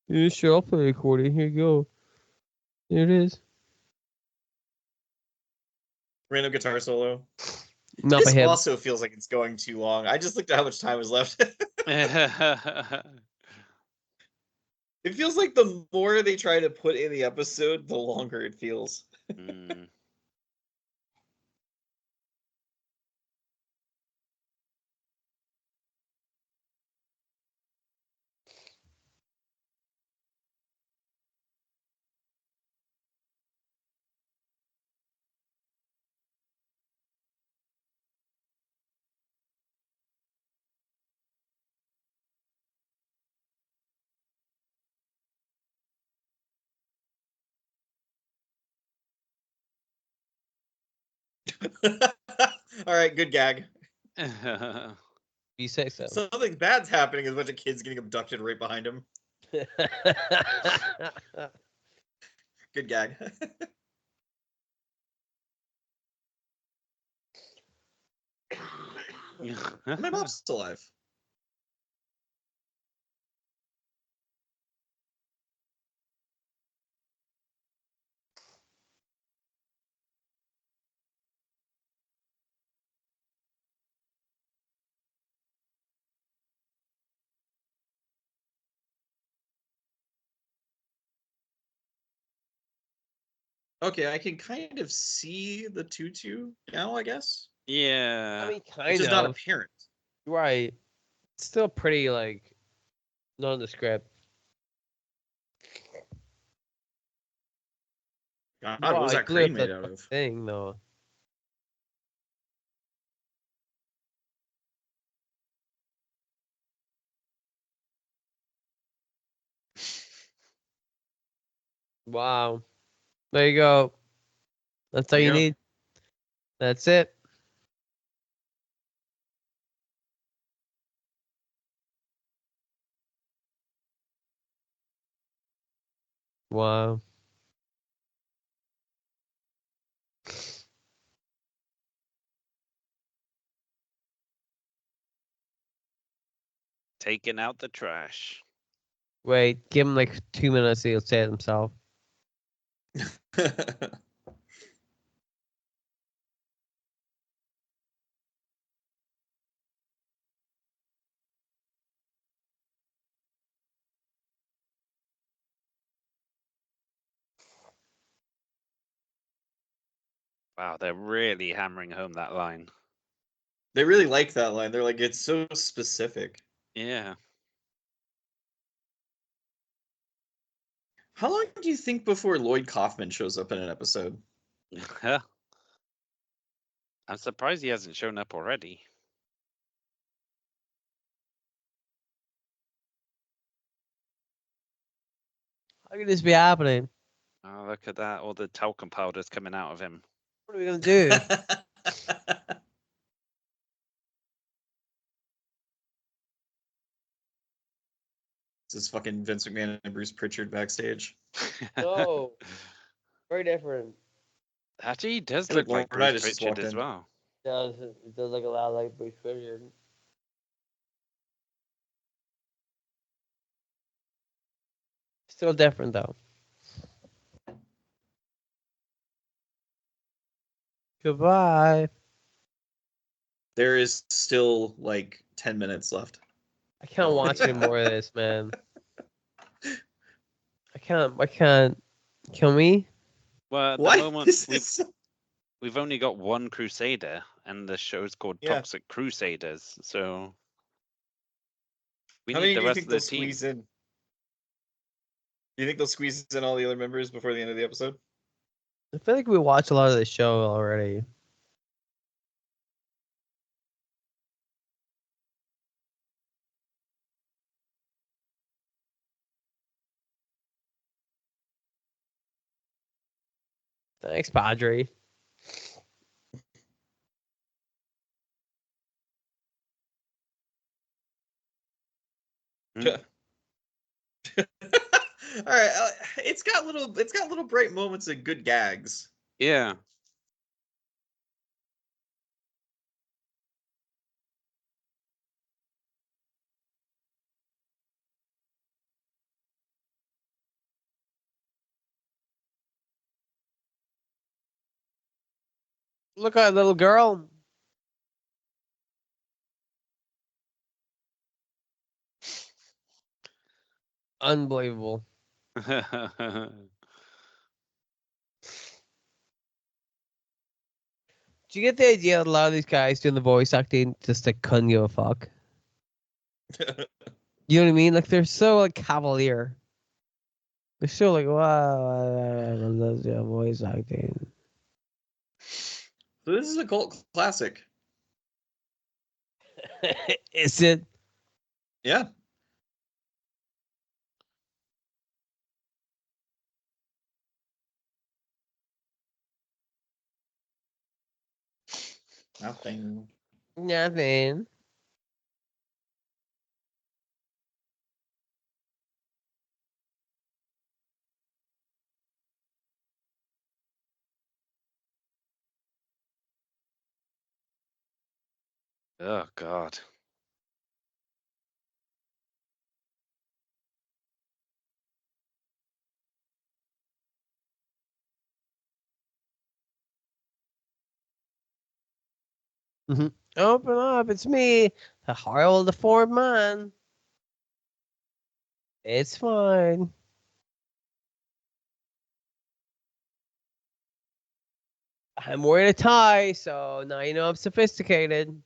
Yeah, sure, I'll play the accordion. Here you go. There it is. Random guitar solo. Not by This him. also feels like it's going too long. I just looked at how much time is left. It feels like the more they try to put in the episode, the longer it feels. Mm. All right, good gag. You say so. Something bad's happening. Is a bunch of kids getting abducted right behind him. Good gag. My mom's still alive. Okay, I can kind of see the tutu now, I guess. Yeah. I mean, It's kind just not of. apparent. Right. It's still pretty, like, nondescript. God, Wow, what was he that blew up crane made that out fucking of? thing, though. Wow. There you go. That's all There you you go. need. That's it. Wow. Taking out the trash. Wait, give him like 2 minutes, he'll say it himself. Wow, they're really hammering home that line. They really like that line. They're like, it's so specific. Yeah. How long do you think before Lloyd Kaufman shows up in an episode? I'm surprised he hasn't shown up already. How could this be happening? Oh, look at that. All the talcum powder's coming out of him. What are we gonna do? This is fucking Vince McMahon and Bruce Pritchard backstage. No. Very different. Actually, he does Hey, look, look like Bruce Laurinaitis just Pritchard walked as in. well. It does look a lot like Bruce Pritchard. Still different though. Goodbye. There is still like 10 minutes left. I can't watch any more of this, man. I can't. Kill me? Well, at the What? moment, This is we've only got one Crusader, and the show's called Yeah. Toxic Crusaders. So we How need many the do you rest think of they'll the team. squeeze in? Do you think they'll squeeze in all the other members before the end of the episode? I feel like we watch a lot of this show already. Thanks, Padre. Hmm? All right, it's got little bright moments and good gags. Yeah. Look at that little girl. Unbelievable. Do you get the idea that a lot of these guys doing the voice acting just like couldn't give a fuck? You know what I mean? Like they're so like cavalier. They're so like, wow, let's do voice acting. So this is a cult classic. Is it? Yeah. Nothing. Nothing. Oh God. Mm-hmm. Open up, it's me, the horrible deformed man. It's fine. I'm wearing a tie, so now you know I'm sophisticated.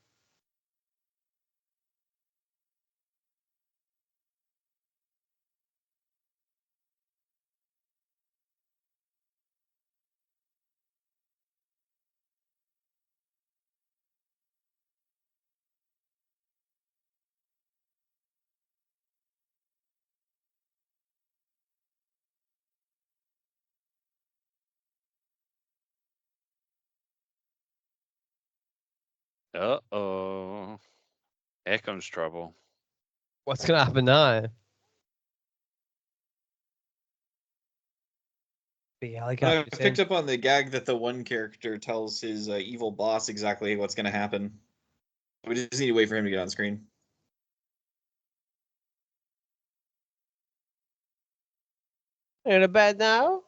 Uh-oh. Here comes trouble. What's gonna happen now? The I helicopter's picked in. up on the gag that the one character tells his evil boss exactly what's going to happen. We just need to wait for him to get on screen. In a bed now?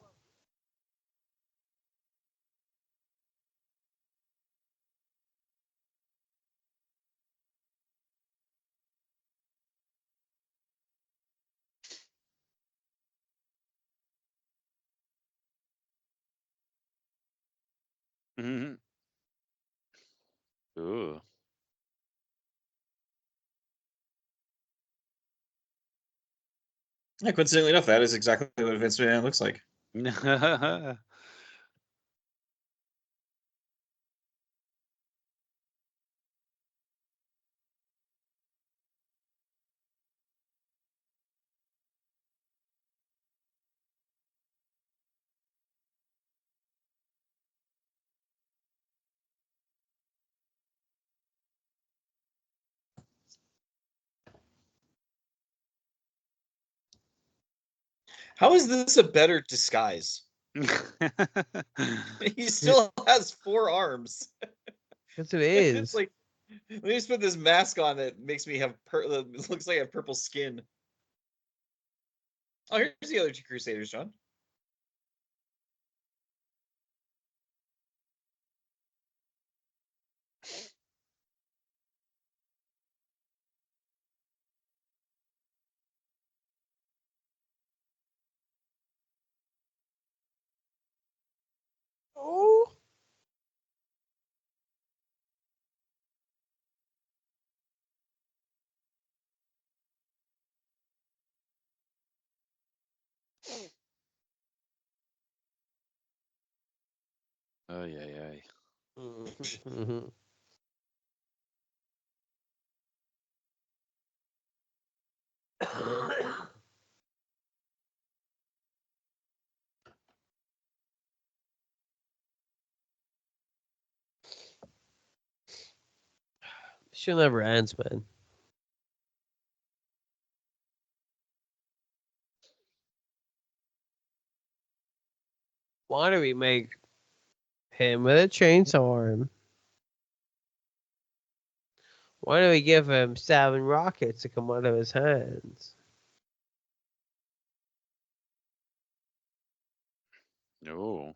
Hmm. Ooh. Yeah, coincidentally enough, that is exactly what Vince McMahon looks like. How is this a better disguise? He still has 4 arms. Yes, it It's is. like, let me just put this mask on that makes me have it looks like I have purple skin. Oh, here's the other 2 Crusaders, John. Oh. Oh yeah, Mhm. Show never ends, man. Why do we make him with a chainsaw arm? Why do we give him 7 rockets to come out of his hands? Oh.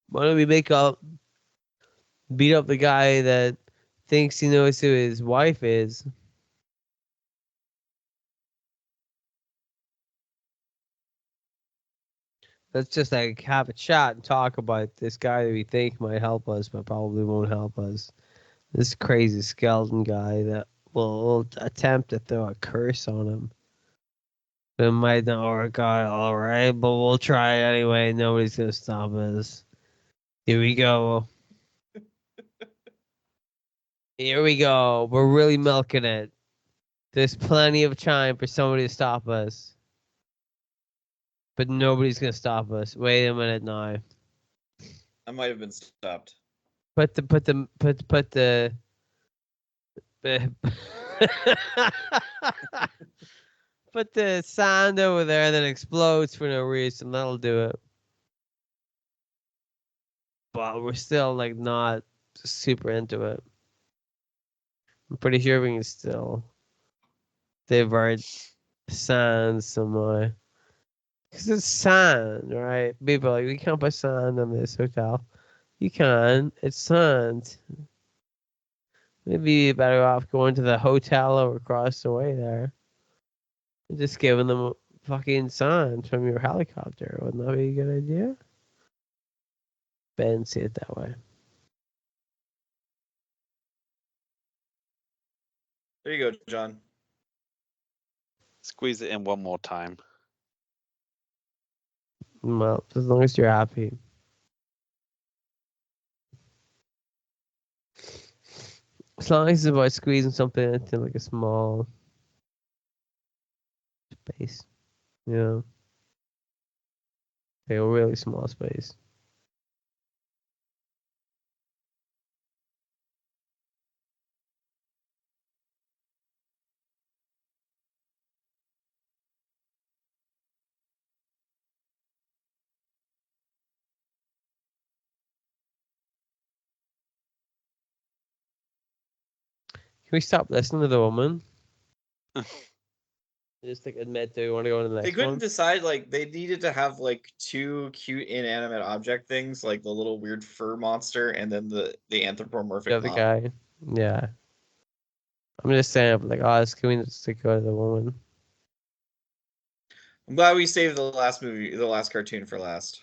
Why don't we beat up the guy that thinks he knows who his wife is? Let's just like have a chat and talk about this guy that we think might help us, but probably won't help us. This crazy skeleton guy that will attempt to throw a curse on him. But it might not work out all right, but we'll try anyway. Nobody's gonna stop us. Here we go. Here we go. We're really milking it. There's plenty of time for somebody to stop us. But nobody's gonna stop us. Wait a minute now. I might have been stopped. Put the put the sand over there that explodes for no reason. That'll do it. But we're still like not super into it. I'm pretty sure we can still divert sand somewhere. Because it's sand, right? People are like, we can't put sand on this hotel. You can. It's sand. Maybe you're better off going to the hotel over across the way there. And just giving them fucking sand from your helicopter. Wouldn't that be a good idea? Ben see it that way. There you go, John. Squeeze it in one more time. Well, as long as you're happy. As long as it's about squeezing something into like a small space. Yeah. Like a really small space. Can we stop listening to the woman? Just like admit they want to go to the They next couldn't one. decide, like, they needed to have like 2 cute inanimate object things, like the little weird fur monster and then the anthropomorphic The other mom. guy. Yeah. I'm just saying, like, oh, can we just go to the woman? I'm glad we saved the last cartoon for last.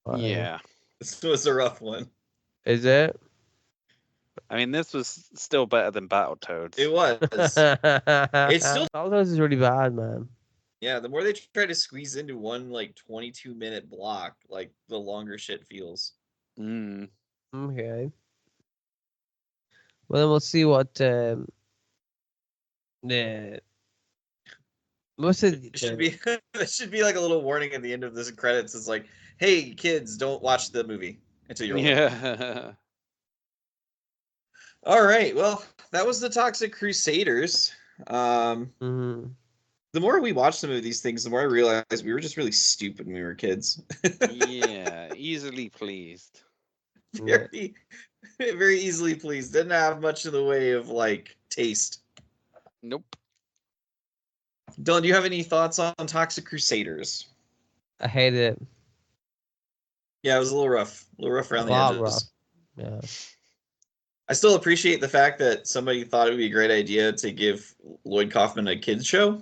Why? Yeah. This was a rough one. Is it? I mean, this was still better than Battletoads. It was. It's still- all those is really bad, man. Yeah, the more they try to squeeze into one like 22-minute block, like the longer shit feels. Mm. Okay. Well, then we'll see what the most of It should be it should be like a little warning at the end of this credits. It's like, hey kids, don't watch the movie until you're older. Yeah. All right, well, that was the Toxic Crusaders. Mhm. The more we watch some of these things, the more I realize we were just really stupid when we were kids. Yeah. Easily pleased. Yeah. very, very easily pleased. Didn't have much in the way of like taste. Nope. Dylan, do you have any thoughts on Toxic Crusaders? I hated it. Yeah, it was a little rough around the lot edges. Yeah. I still appreciate the fact that somebody thought it would be a great idea to give Lloyd Kaufman a kids show,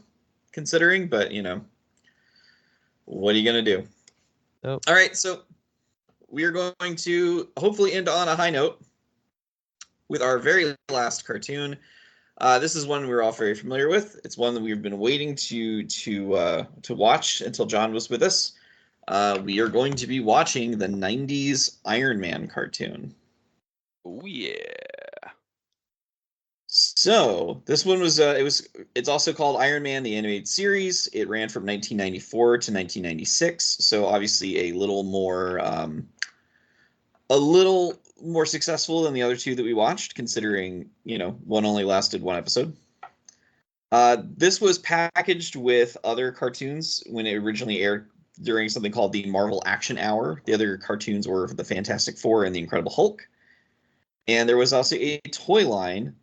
considering, but you know, what are you gonna do? Nope. All right, so we are going to hopefully end on a high note with our very last cartoon. This is one we're all very familiar with. It's one that we've been waiting to watch until John was with us. We are going to be watching the '90s Iron Man cartoon. Oh yeah. So this one was it's also called Iron Man the Animated Series. It ran from 1994 to 1996. So obviously a little more successful than the other two that we watched, considering, one only lasted one episode. This was packaged with other cartoons when it originally aired during something called the Marvel Action Hour. The other cartoons were the Fantastic Four and the Incredible Hulk. And there was also a toy line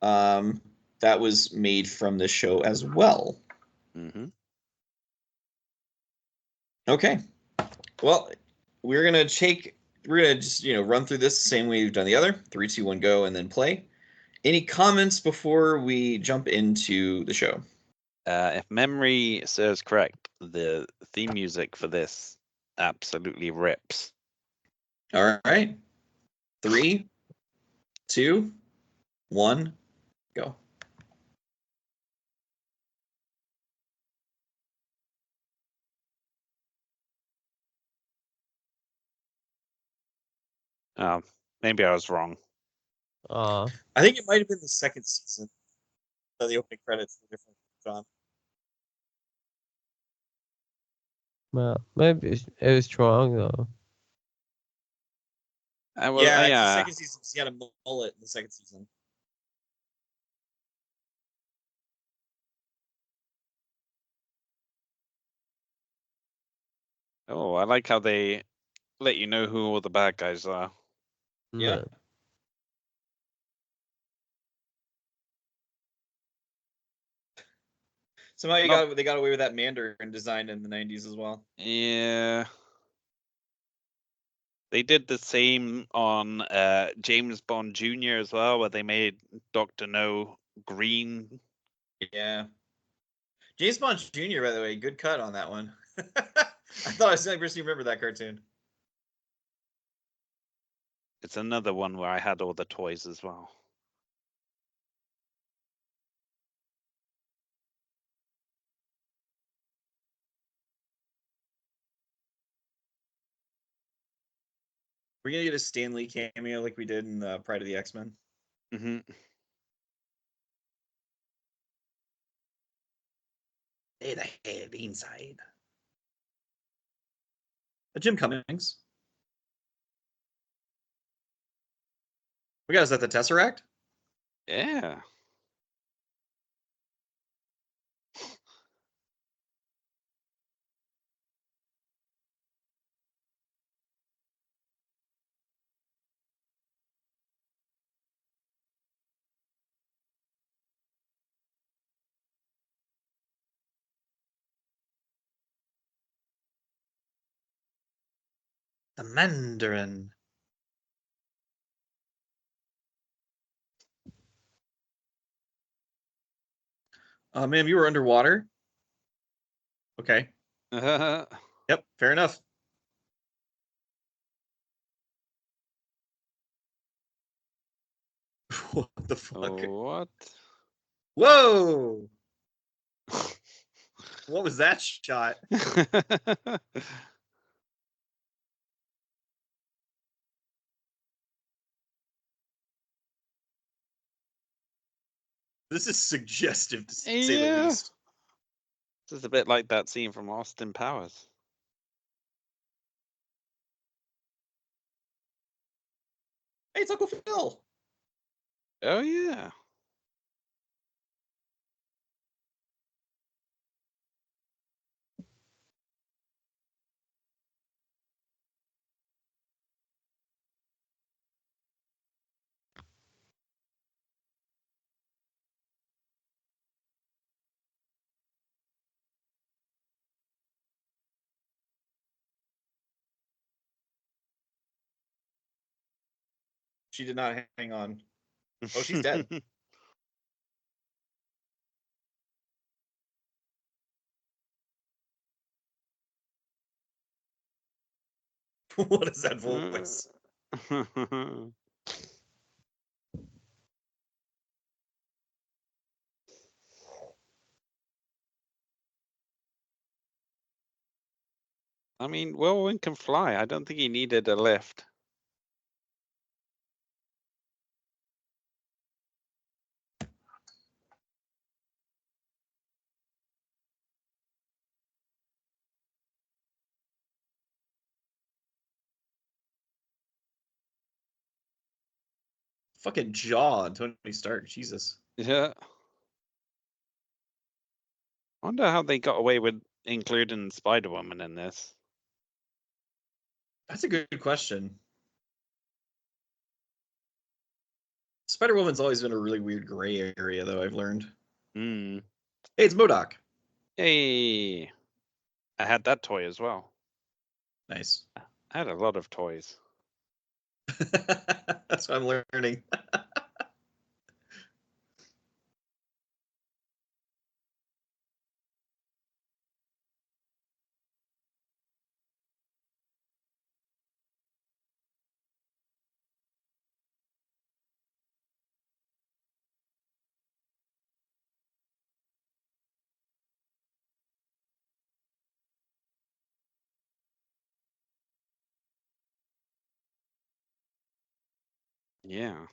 that was made from this show as well. Mm-hmm. Okay. Well, we're gonna just run through this the same way we've done the other. 3, 2, 1, go, and then play. Any comments before we jump into the show? If memory serves correct, the theme music for this absolutely rips. All right. 3, 2, 1, go. Maybe I was wrong. Uh, I think it might have been the second season. The opening credits were different, John. well, maybe it was wrong though. Well, It's the yeah. second season. He had a mullet in the second season. Oh, I like how they let you know who all the bad guys are. Yeah. No. Somehow they got away with that Mandarin design in the 90s as well. Yeah. They did the same on James Bond Jr. as well, where they made Dr. No green. Yeah. James Bond Jr., by the way, good cut on that one. I thought I was the only person who remembered that cartoon. It's another one where I had all the toys as well. We're going to get a Stan Lee cameo like we did in Pride of the X-Men. Mm-hmm. Hey, the head inside. Jim Cummings. We got, is that the Tesseract? Yeah. The Mandarin. Ma'am, you were underwater? Okay. Yep, fair enough. What the fuck? What? Whoa! What was that shot? This is suggestive, to say the least. This is a bit like that scene from Austin Powers. Hey, it's Uncle Phil. Oh, yeah. She did not hang on. Oh, she's dead. What is that voice? I mean, Whirlwind can fly. I don't think he needed a lift. Fucking jaw on Tony Stark. Jesus. Yeah. I wonder how they got away with including Spider-Woman in this. That's a good question. Spider-Woman's always been a really weird gray area, though, I've learned. Hmm. Hey, it's MODOK. Hey, I had that toy as well. Nice. I had a lot of toys. That's what I'm learning. Yeah.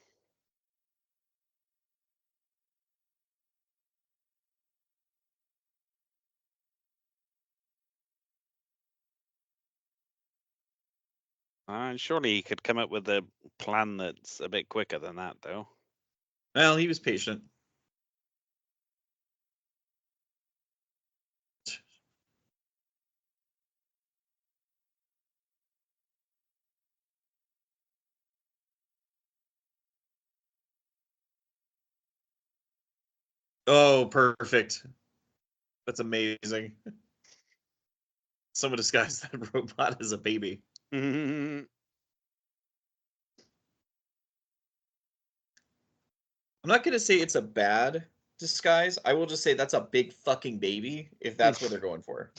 Surely he could come up with a plan that's a bit quicker than that, though. Well, he was patient. Oh, perfect. That's amazing. Someone disguised that robot as a baby. I'm not going to say it's a bad disguise. I will just say that's a big fucking baby if that's what they're going for.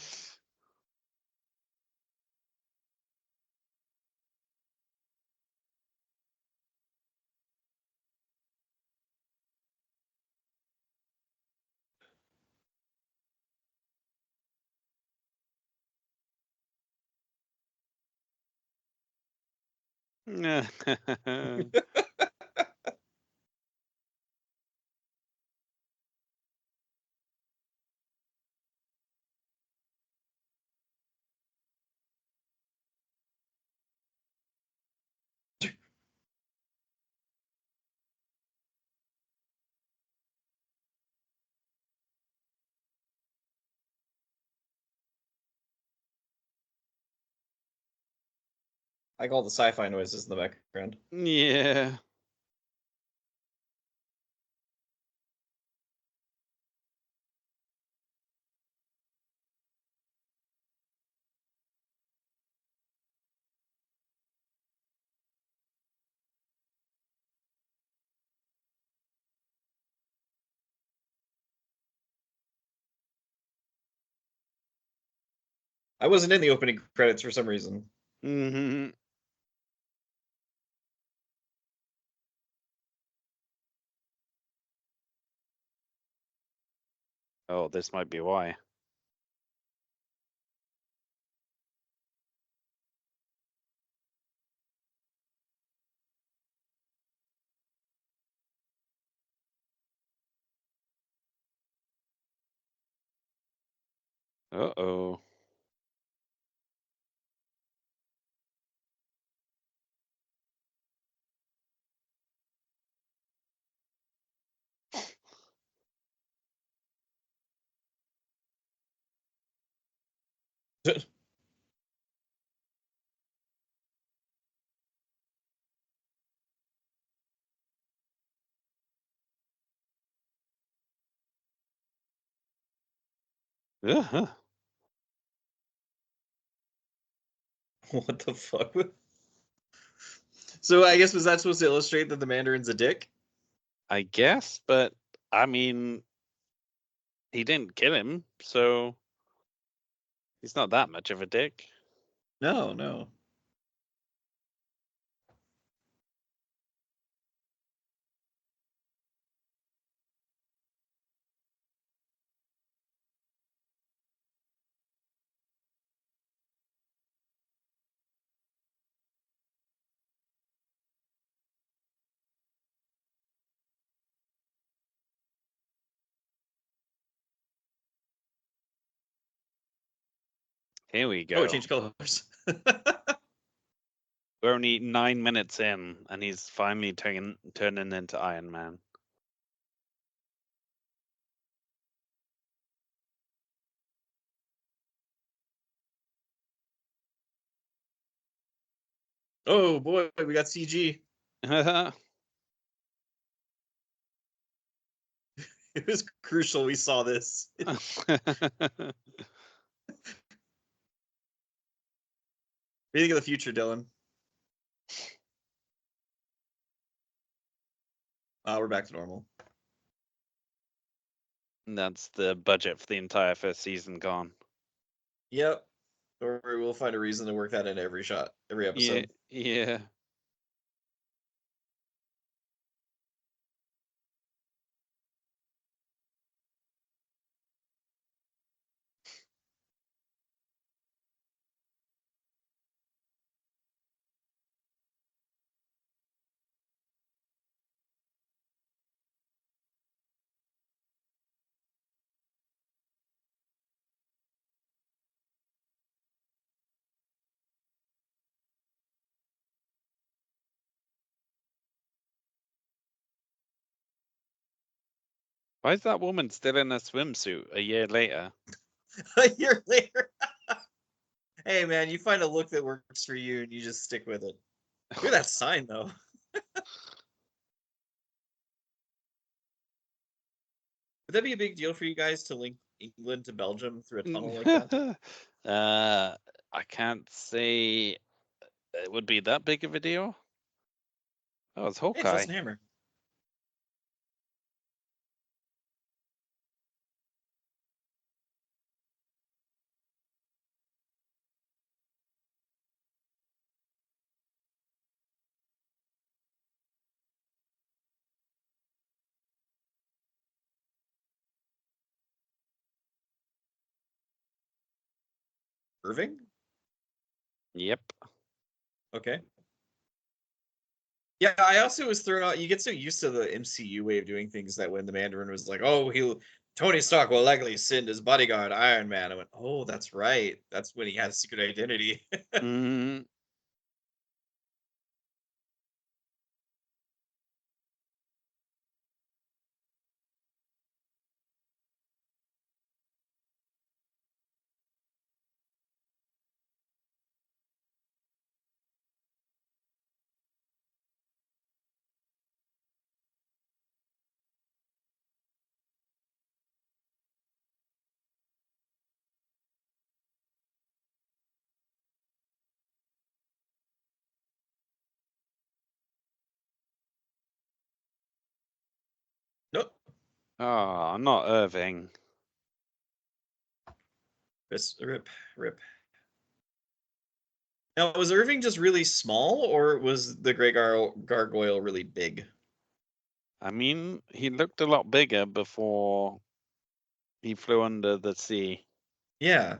I call the sci-fi noises in the background. Yeah. I wasn't in the opening credits for some reason. Hmm. Oh, this might be why. Uh-oh. Uh-huh. What the fuck? So I guess was that supposed to illustrate that the Mandarin's a dick? I guess, but I mean, he didn't kill him, so he's not that much of a dick. No, no. Here we Oh, it go. changed colors. We're only 9 minutes in, and he's finally turning into Iron Man. Oh boy, we got CG. It was crucial we saw this. What do you think of the future, Dylan? We're back to normal. And that's the budget for the entire first season gone. Yep. Or we'll find a reason to work that in every shot, every episode. Yeah. Why is that woman still in a swimsuit a year later? A year later. Hey man, you find a look that works for you and you just stick with it. Look at that sign though. Would that be a big deal for you guys to link England to Belgium through a tunnel like that? I can't say it would be that big of a deal. Oh, it's Hey, it's Hawkeye. Justin Hammer. Irving? Yep. Okay. Yeah, I also was thrown out. You get so used to the MCU way of doing things that when the Mandarin was like, "Oh, Tony Stark will likely send his bodyguard Iron Man," I went, "Oh, that's right. That's when he had a secret identity." Mm, Nope. oh, not Irving. Rip, rip. Now, was Irving just really small, or was the Grey Gargoyle really big? I mean, he looked a lot bigger before he flew under the sea. Yeah.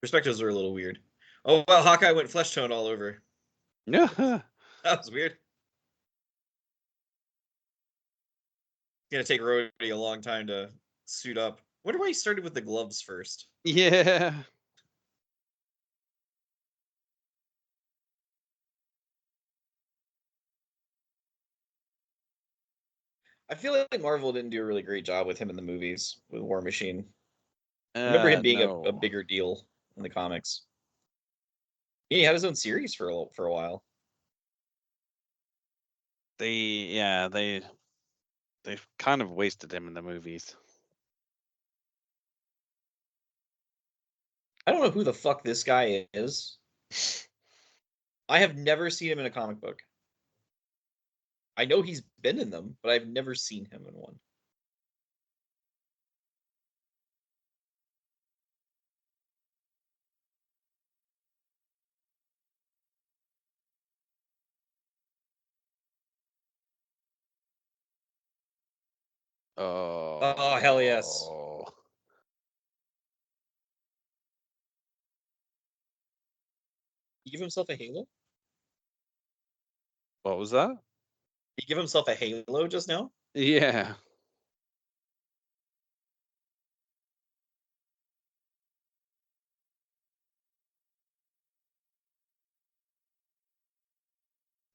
Perspectives are a little weird. Oh, well, Hawkeye went flesh tone all over. Yeah. That was weird. It's gonna take Rhodey a long time to suit up. Wonder why he started with the gloves first. Yeah. I feel like Marvel didn't do a really great job with him in the movies with War Machine. I remember him being a No. bigger deal in the comics. He had his own series for a while. They kind of wasted him in the movies. I don't know who the fuck this guy is. I have never seen him in a comic book. I know he's been in them, but I've never seen him in one. Oh, hell yes. Oh. He give himself a halo? What was that? He give himself a halo just now? Yeah.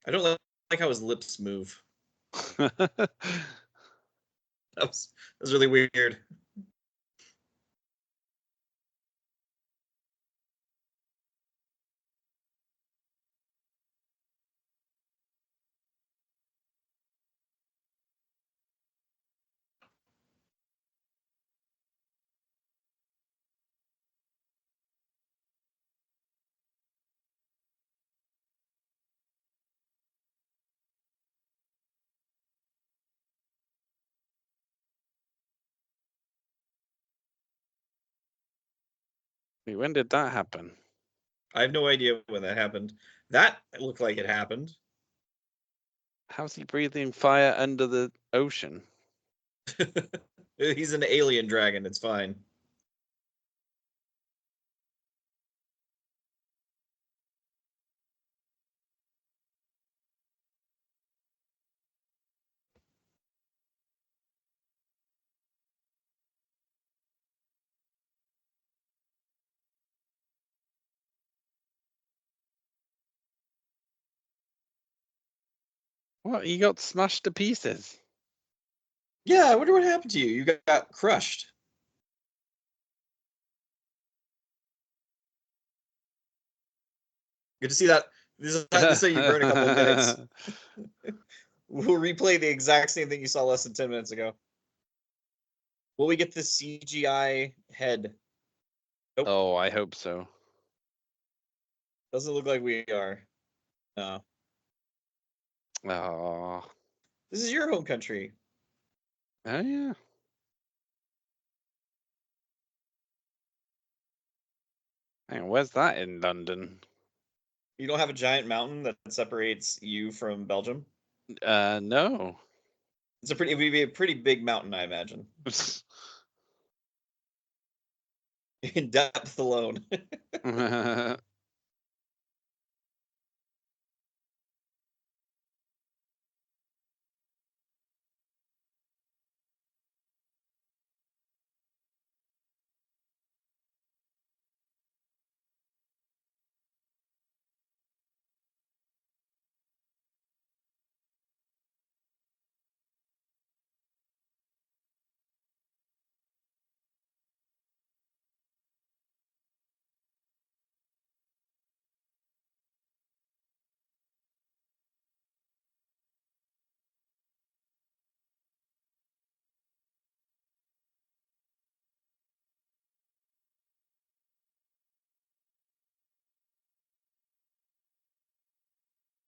I don't like how his lips move. That was really weird. Wait, when did that happen? I have no idea when that happened. That looked like it happened. How's he breathing fire under the ocean? He's an alien dragon. It's fine. What? He got smashed to pieces. Yeah, I wonder what happened to you. You got crushed. Good to see that. This is how you burn a couple of minutes. We'll replay the exact same thing you saw less than 10 minutes ago. Will we get the CGI head? Nope. Oh, I hope so. Doesn't look like we are. No. Oh, This is your home country. oh yeah. Hang on, where's that in London? You don't have a giant mountain that separates you from Belgium? No. It would be a pretty big mountain, I imagine. In depth alone.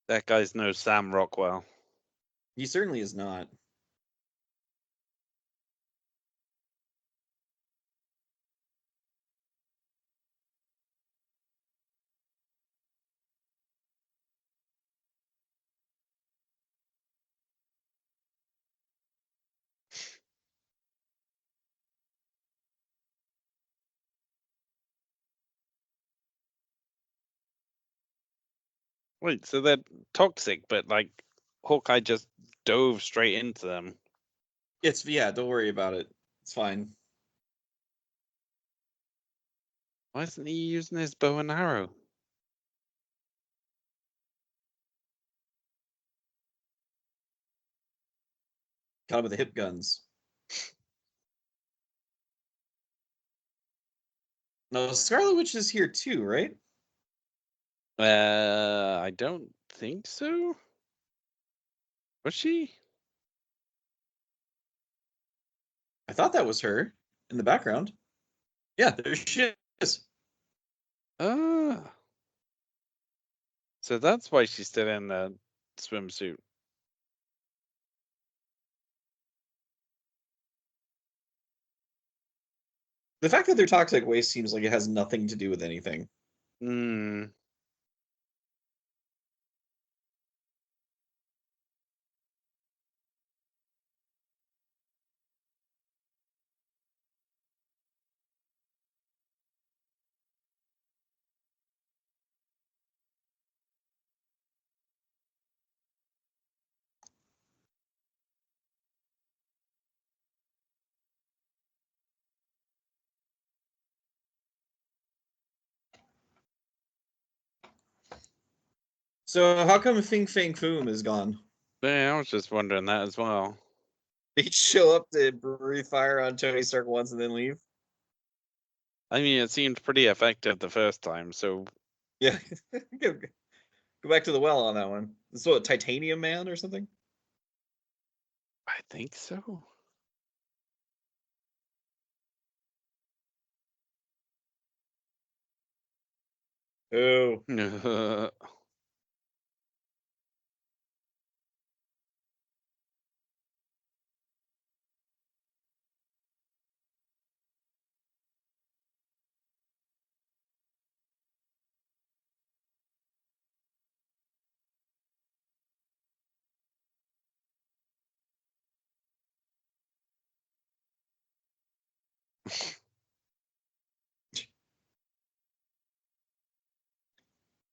That guy's no Sam Rockwell. He certainly is not. Wait, so they're toxic, but like Hawkeye just dove straight into them. Yeah, don't worry about it. It's fine. Why isn't he using his bow and arrow? Got him with the hip guns. No, Scarlet Witch is here too, right? I don't think so. Was she? I thought that was her in the background. Yeah, there she is. Ah. So that's why she's still in the swimsuit. The fact that they're toxic waste seems like it has nothing to do with anything. Hmm. So how come Fing Fang Foom is gone? Yeah, I was just wondering that as well. They show up to breathe fire on Tony Stark once and then leave. I mean, it seemed pretty effective the first time, so Yeah, go back to the well on that one. This is what, Titanium Man or something? I think so. Oh,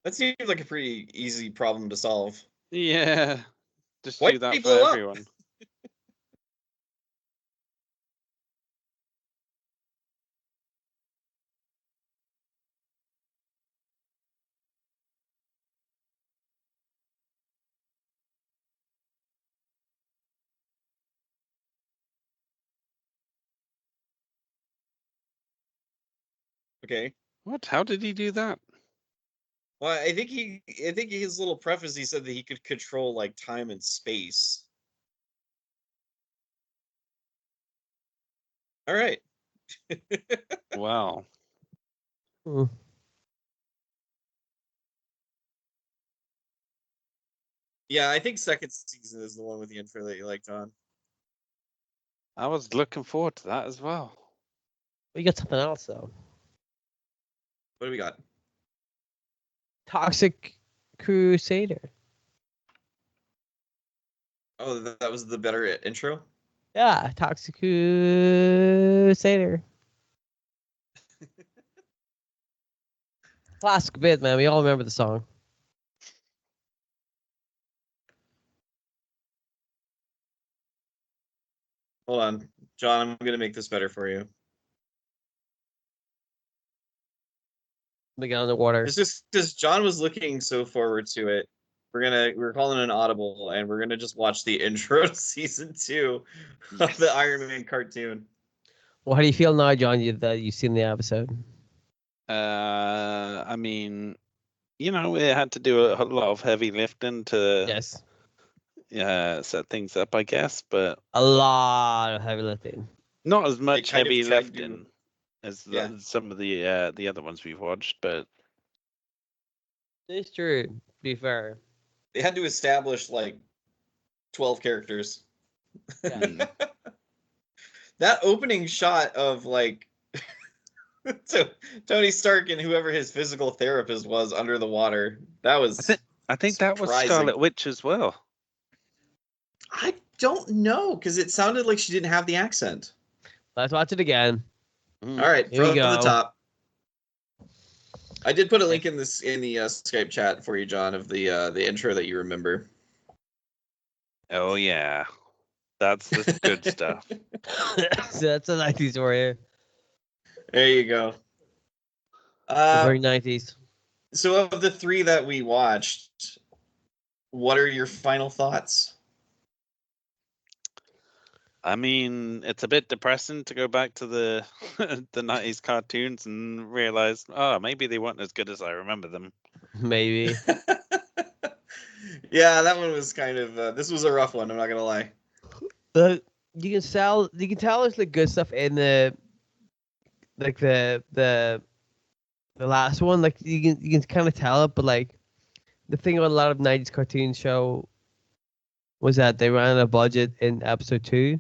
that seems like a pretty easy problem to solve. Yeah, just Why do did he that for blow up? everyone. Okay. What? How did he do that? Well, I think his little preface, he said that he could control like time and space. All right. Wow. Hmm. Yeah, I think second season is the one with the intro that you like, John. I was looking forward to that as well. We got something else though. What do we got? Toxic Crusader. Oh, that was the better intro. Yeah, Toxic Crusader. Classic bit, man. We all remember the song. Hold on, John. I'm gonna make this better for you. They get on the water. It's just because John was looking so forward to it. We're calling an audible, and we're gonna just watch the intro to season 2 of the Iron Man cartoon. Well, how do you feel now, John, that you've seen the episode? I mean, you know, it had to do a lot of heavy lifting to Yes. set things up, I guess, but A lot of heavy lifting. not as much kind of heavy tried to- lifting as Yeah. some of the other ones we've watched. But It's true, to be fair. They had to establish like 12 characters. Yeah. That opening shot of like Tony Stark and whoever his physical therapist was under the water. That was I think that was surprising. Scarlet Witch as well. I don't know, because it sounded like she didn't have the accent. Let's watch it again. All right, Here we from the go. top. I did put a link in the Skype chat for you, John, of the intro that you remember. Oh yeah, that's the good stuff. So that's a 90s for you. There you go. Very 90s. So of the 3 that we watched, what are your final thoughts? I mean, it's a bit depressing to go back to the the 90s cartoons and realize, oh, maybe they weren't as good as I remember them. Maybe. Yeah, that one was kind of this was a rough one, I'm not gonna lie. But you can tell there's like good stuff in the last one. Like you can kind of tell it, but like the thing about a lot of 90s cartoon show was that they ran out of budget in episode 2.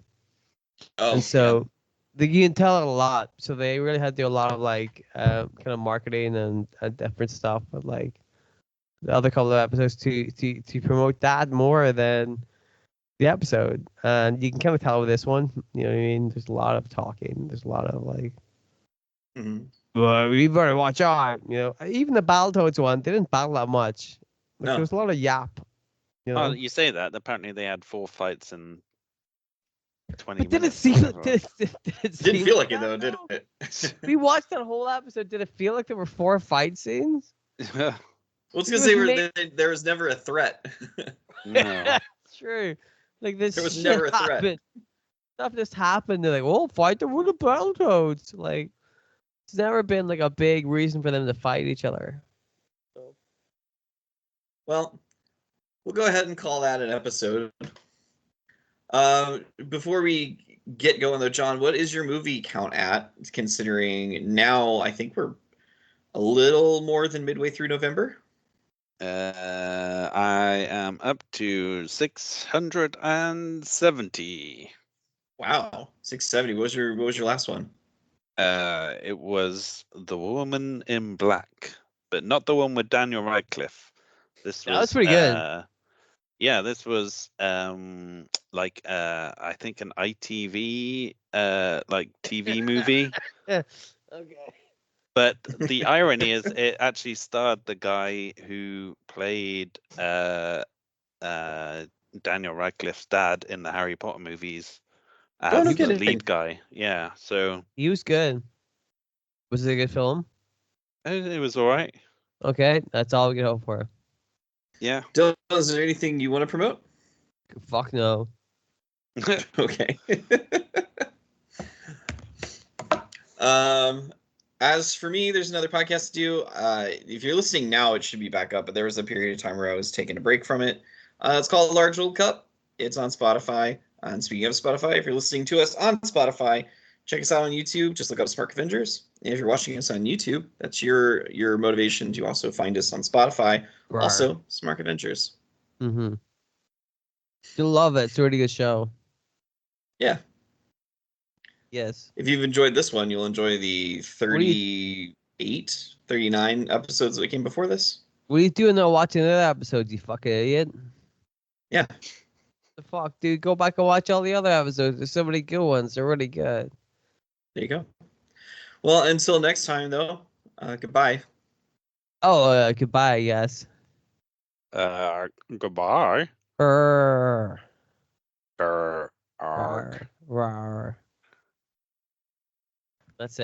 Oh, And so you can tell it a lot. So they really had to do a lot of like kind of marketing and different stuff, but like the other couple of episodes to promote that more than the episode. And you can kind of tell with this one, you know what I mean? There's a lot of talking. There's a lot of like, well, we better watch out. You know, even the Battletoads one, they didn't battle that much. Like, No. there was a lot of yap. You know? Oh, you say that. Apparently, they had 4 fights in 20 But did it minutes. seem? or whatever. Did it Didn't seem feel like it that, though, did it? We watched that whole episode. Did it feel like there were 4 fight scenes? Well, I was It gonna was say made- there was never a threat. No. True. Like this There was shit never a threat. happened. Stuff just happened. They're like, "Oh, fight the with the Battletoads." Like, it's never been like a big reason for them to fight each other. Well, we'll go ahead and call that an episode. Before we get going though, John, what is your movie count at? Considering now, I think we're a little more than midway through November. I am up to 670. Wow, 670. What was your last one? It was The Woman in Black, but not the one with Daniel Radcliffe. This That was was pretty good. yeah, this was like I think an ITV like TV movie. Yeah. Okay. But the irony is it actually starred the guy who played Daniel Radcliffe's dad in the Harry Potter movies Oh, as no the kidding. lead guy. Yeah, so He was good. Was it a good film? it was all right. Okay, that's all we can hope for. Yeah. Dylan, is there anything you want to promote? Fuck no. Okay. As for me, there's another podcast to do. If you're listening now, it should be back up, but there was a period of time where I was taking a break from it. It's called Large World Cup. It's on Spotify. And speaking of Spotify, if you're listening to us on Spotify, check us out on YouTube. Just look up Smark Avengers. And if you're watching us on YouTube, that's your motivation to also find us on Spotify. Rawr. Also, Smark Avengers. Mm-hmm. You'll love it. It's a really good show. Yeah. Yes. If you've enjoyed this one, you'll enjoy the 38, 39 episodes that came before this. What are you doing now watching other episodes, you fucking idiot? Yeah. The fuck, dude? Go back and watch all the other episodes. There's so many good ones. They're really good. There you go. Well, until next time, though, goodbye. Oh, goodbye, yes. Goodbye. Rawr. Arg. Rawr. Rawr. That's it.